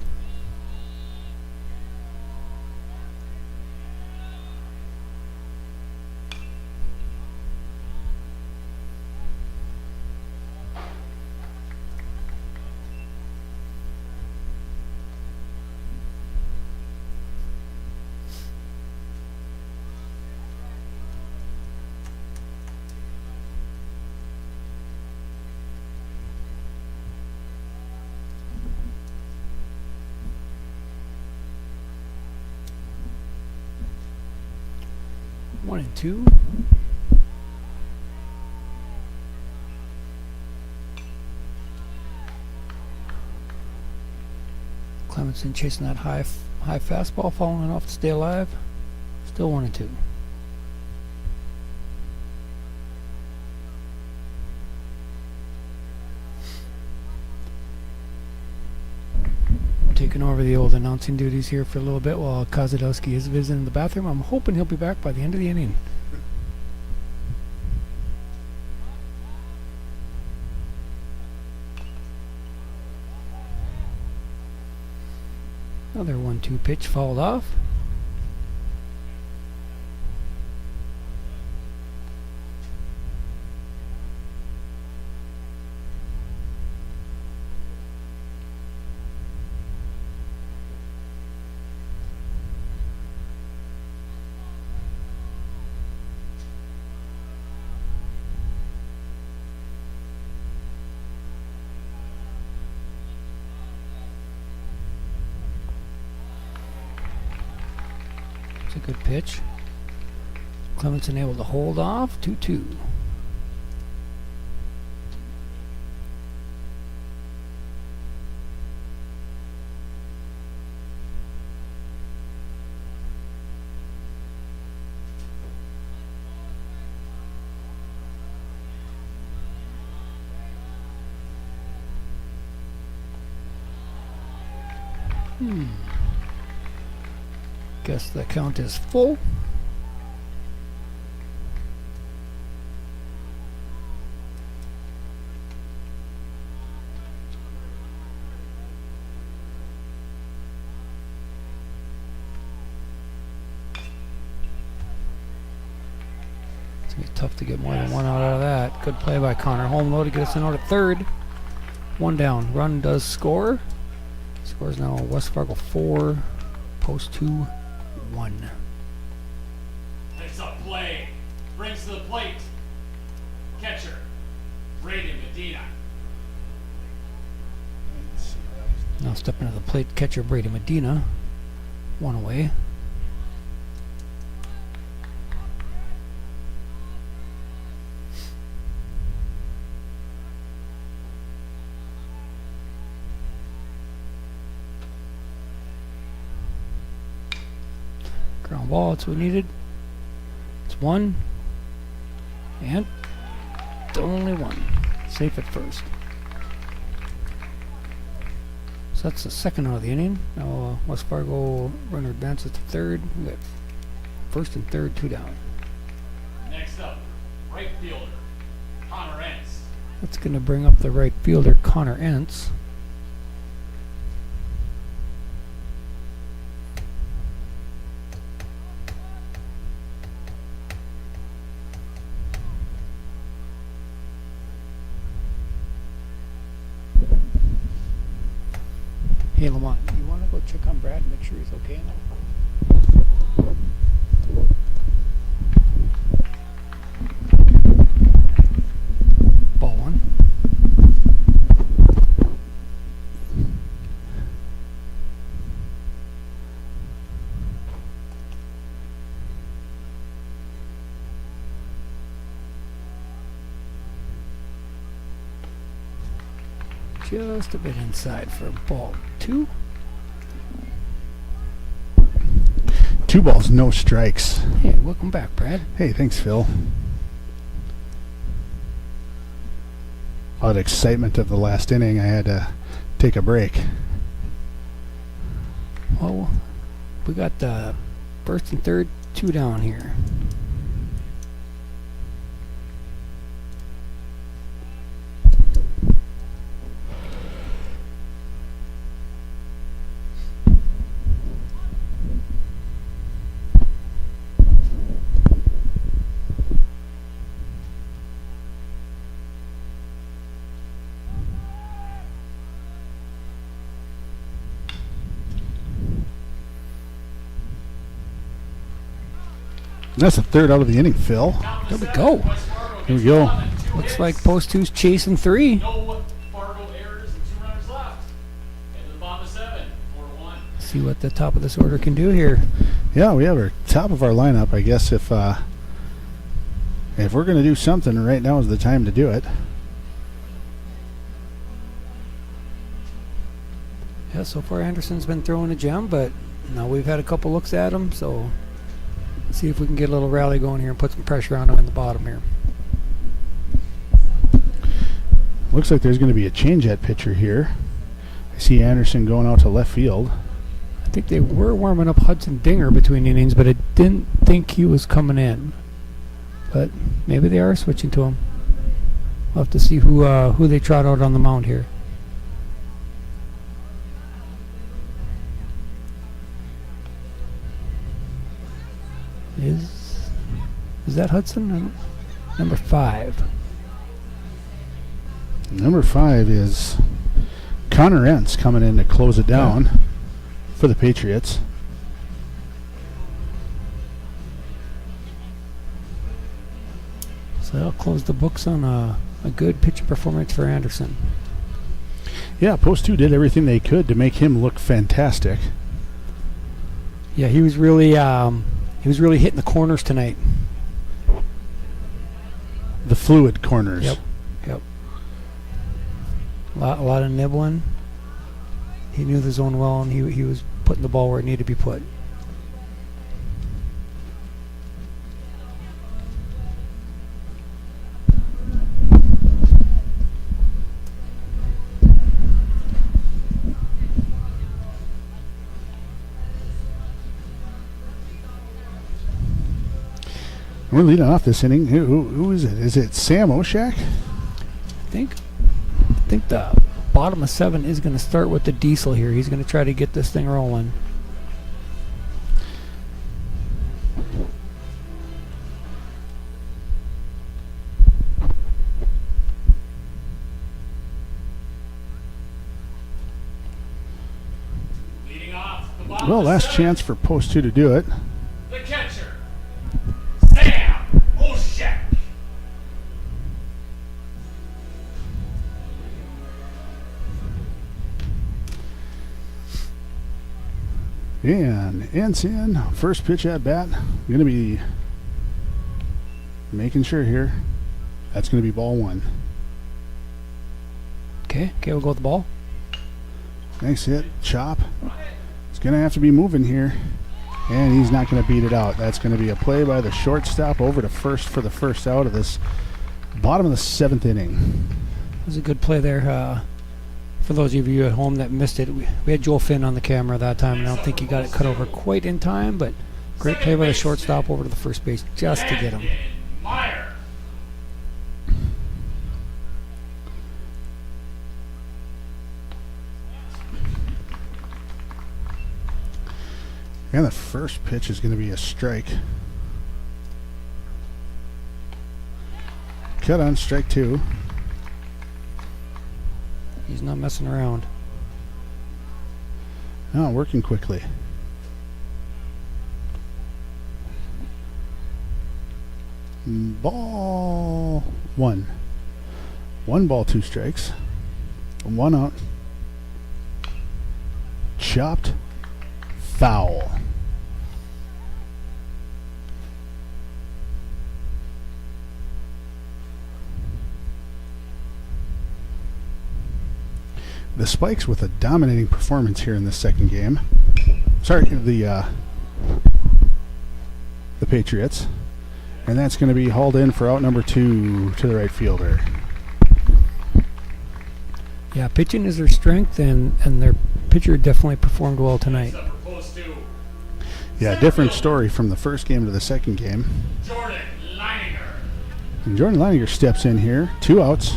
One and two. Clemenson Clemson chasing that high fastball, falling enough to stay alive. Still 1-2. Taking over the old announcing duties here for a little bit while Kozadowski is visiting the bathroom. I'm hoping he'll be back by the end of the inning. Another 1-2 pitch fouled off. It's a good pitch. Clemenson able to hold off. 2-2. Guess the count is full. It's gonna be tough to get more than one out of that. Good play by Connor. Home low to get us in order third. One down. Run does score. Scores now West Fargo 4, Post 2, 1. Picks up play. Brings to the plate. Catcher. Brady Medina. Now stepping to the plate, catcher Brady Medina. One away. Ground ball, that's what we needed. It's one. And only one. Safe at first. So that's the second out of the inning. Now West Fargo runner advances to third. We got first and third, 2 down. Next up, right fielder, Connor Entz. That's going to bring up the right fielder, Connor Entz. Hey Lamont, you want to go check on Brad and make sure he's okay now? Ball one. Just a bit inside for ball 2. 2 balls, no strikes. Hey, welcome back, Brad. Hey, thanks, Phil. All the excitement of the last inning, I had to take a break. Well, we got first and third, 2 down here. That's the third out of the inning, Phil. There we go. Here we go. Looks like Post 2's chasing 3. No Fargo errors and 2 runners left. Into the bottom of 7, 4-1. See what the top of this order can do here. Yeah, we have our top of our lineup. I guess if we're going to do something, right now is the time to do it. Yeah, so far Anderson's been throwing a gem, but now we've had a couple looks at him, so let's see if we can get a little rally going here and put some pressure on him in the bottom here. Looks like there's going to be a change at pitcher here. I see Anderson going out to left field. I think they were warming up Hudson Dinger between innings, but I didn't think he was coming in. But maybe they are switching to him. We'll have to see who they trot out on the mound here. Is that Hudson? Number 5. Number 5 is Connor Entz coming in to close it down for the Patriots. So that'll close the books on a good pitcher performance for Anderson. Yeah, Post 2 did everything they could to make him look fantastic. Yeah, he was really hitting the corners tonight. The fluid corners. Yep. A lot of nibbling. He knew the zone well, and he was putting the ball where it needed to be put. We're leading off this inning. Who is it? Is it Sam Oshak? I think the bottom of 7 is going to start with the diesel here. He's going to try to get this thing rolling. Leading off the bottom Well, of last 7, chance for Post 2 to do it. the catcher, Sam Oshak. And Entz in. First pitch at bat. Going to be making sure here. That's going to be ball 1. Okay, we'll go with the ball. Nice hit. Chop. It's going to have to be moving here. And he's not going to beat it out. That's going to be a play by the shortstop over to first for the first out of this bottom of the 7th inning. That was a good play there. For those of you at home that missed it, we had Joel Finn on the camera that time, and I don't think he got it cut over quite in time, but great play by the shortstop over to the first base just to get him. Meyer. And the first pitch is going to be a strike. Cut on strike 2. He's not messing around. Oh, working quickly. Ball 1. 1 ball, 2 strikes. 1 out. Chopped. Foul. The Spikes with a dominating performance here in this second game. Sorry, the Patriots. And that's going to be hauled in for out number 2 to the right fielder. Yeah, pitching is their strength, and their pitcher definitely performed well tonight. Yeah, different story from the first game to the second game. Jordan Leininger. And Jordan Leininger steps in here. 2 outs.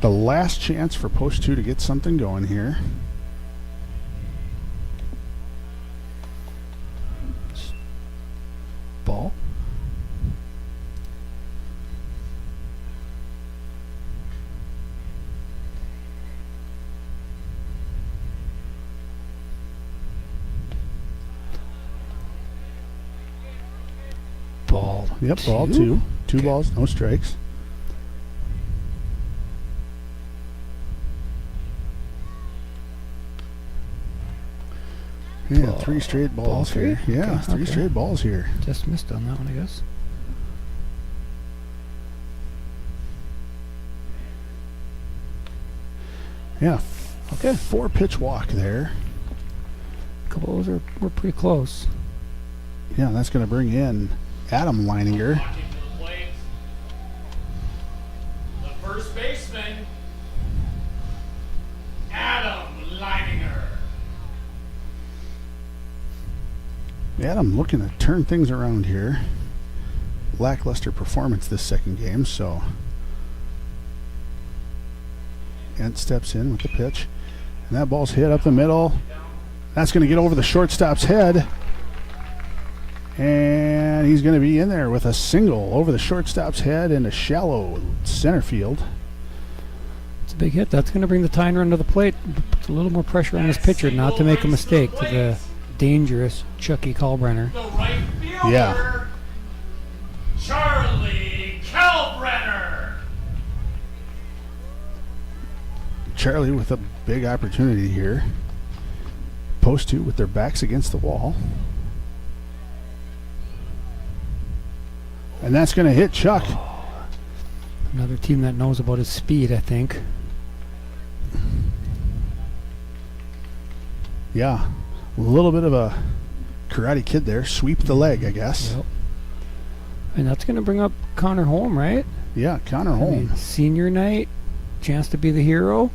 The last chance for Post 2 to get something going here. Ball. Ball. Yep, ball 2. 2 Okay. balls, no strikes. Yeah, Ball. 3 straight balls Ball here. 3? Yeah, Okay, 3 okay. straight balls here. Just missed on that one, I guess. Yeah, Okay. 4-pitch walk there. A couple of those were pretty close. Yeah, that's going to bring in Adam Leininger. Walking to the plate. The first baseman, Adam Leininger. Adam looking to turn things around here. Lackluster performance this second game, so Ent steps in with the pitch, and that ball's hit up the middle. That's going to get over the shortstop's head, and he's going to be in there with a single over the shortstop's head into shallow center field. It's a big hit. That's going to bring the tying run to the plate. Puts a little more pressure on this pitcher not to make a mistake to the dangerous Chucky Kalbrenner. The right fielder, Yeah. Charlie Kalbrenner. Charlie with a big opportunity here. Post 2 with their backs against the wall. And that's going to hit Chuck. Another team that knows about his speed, I think. Yeah, a little bit of a Karate Kid there. Sweep the leg, I guess. Yep. And that's going to bring up Connor Holm, right? Yeah, Connor I Holm. mean, senior night, chance to be the hero.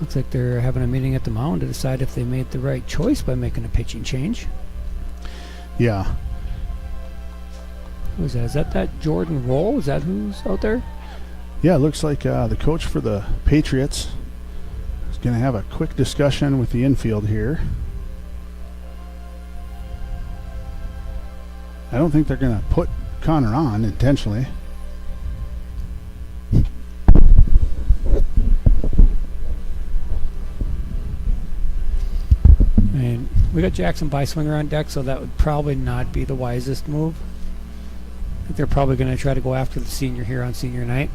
Looks like they're having a meeting at the mound to decide if they made the right choice by making a pitching change. Yeah. Who is that? Is that Jordan Roll? Is that who's out there? Yeah, it looks like the coach for the Patriots is going to have a quick discussion with the infield here. I don't think they're going to put Connor on intentionally. I mean, we got Jackson Byswinger on deck, so that would probably not be the wisest move. I think they're probably going to try to go after the senior here on senior night.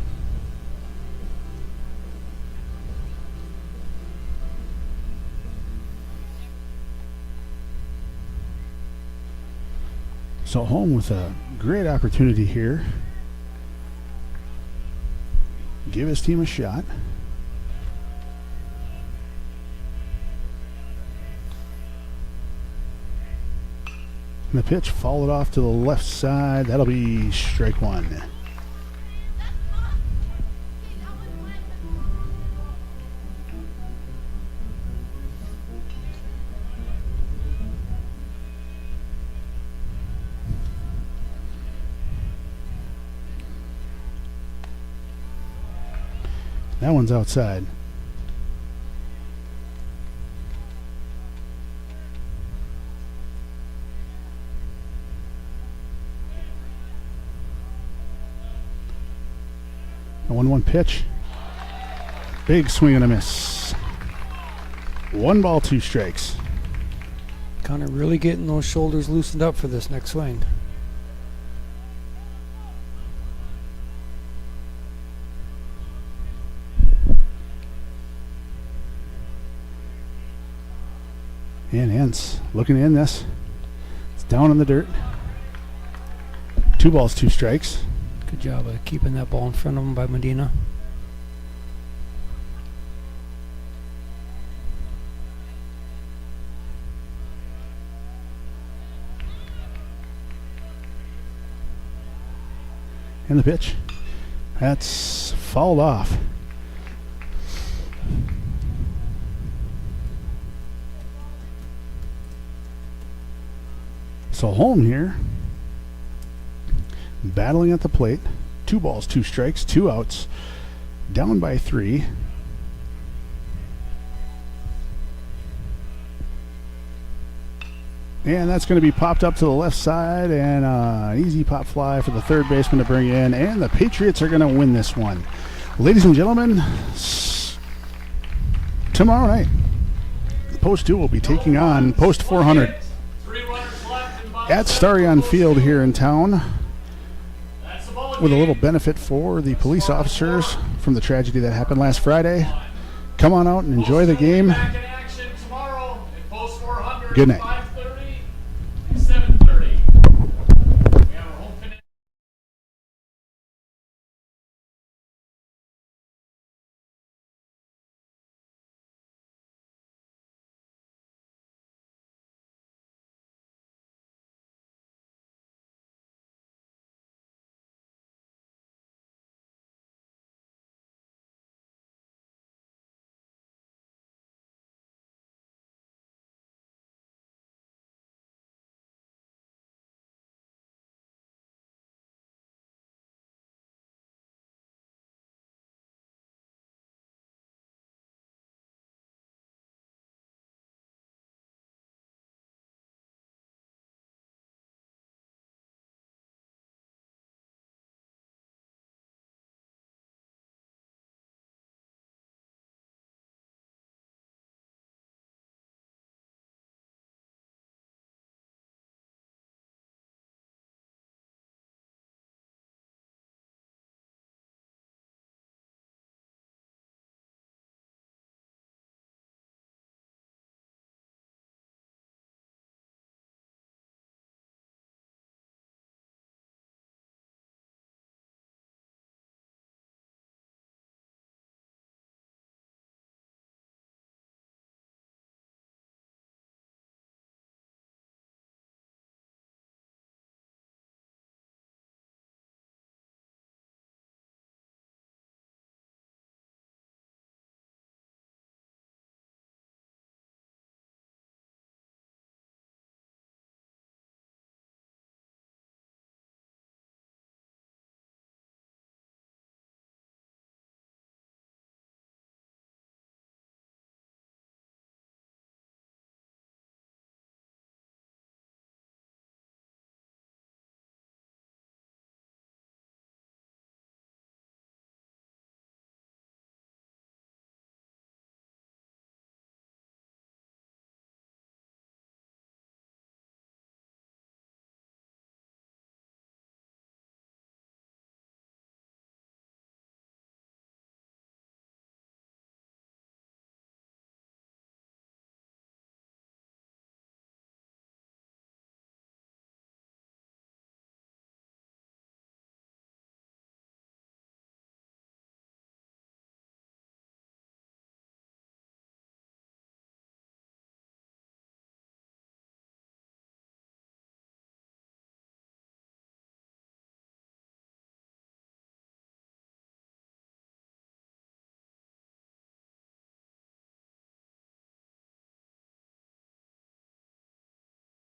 So Holm with a great opportunity here. Give his team a shot. And the pitch followed off to the left side. That'll be strike one. That one's outside. A 1-1 pitch. Big swing and a miss. 1 ball, 2 strikes. Connor really getting those shoulders loosened up for this next swing. And Hens looking in this. It's down in the dirt. 2 balls, 2 strikes. Good job of keeping that ball in front of him by Medina. And the pitch. That's fouled off. So Holm here, battling at the plate. 2 balls, 2 strikes, 2 outs, down by 3. And that's going to be popped up to the left side, and an easy pop fly for the third baseman to bring in, and the Patriots are going to win this one. Ladies and gentlemen, tomorrow night, Post 2 will be taking on Post 400 at Starion Field here in town, with a little benefit for the police officers from the tragedy that happened last Friday. Come on out and enjoy the game. Good night.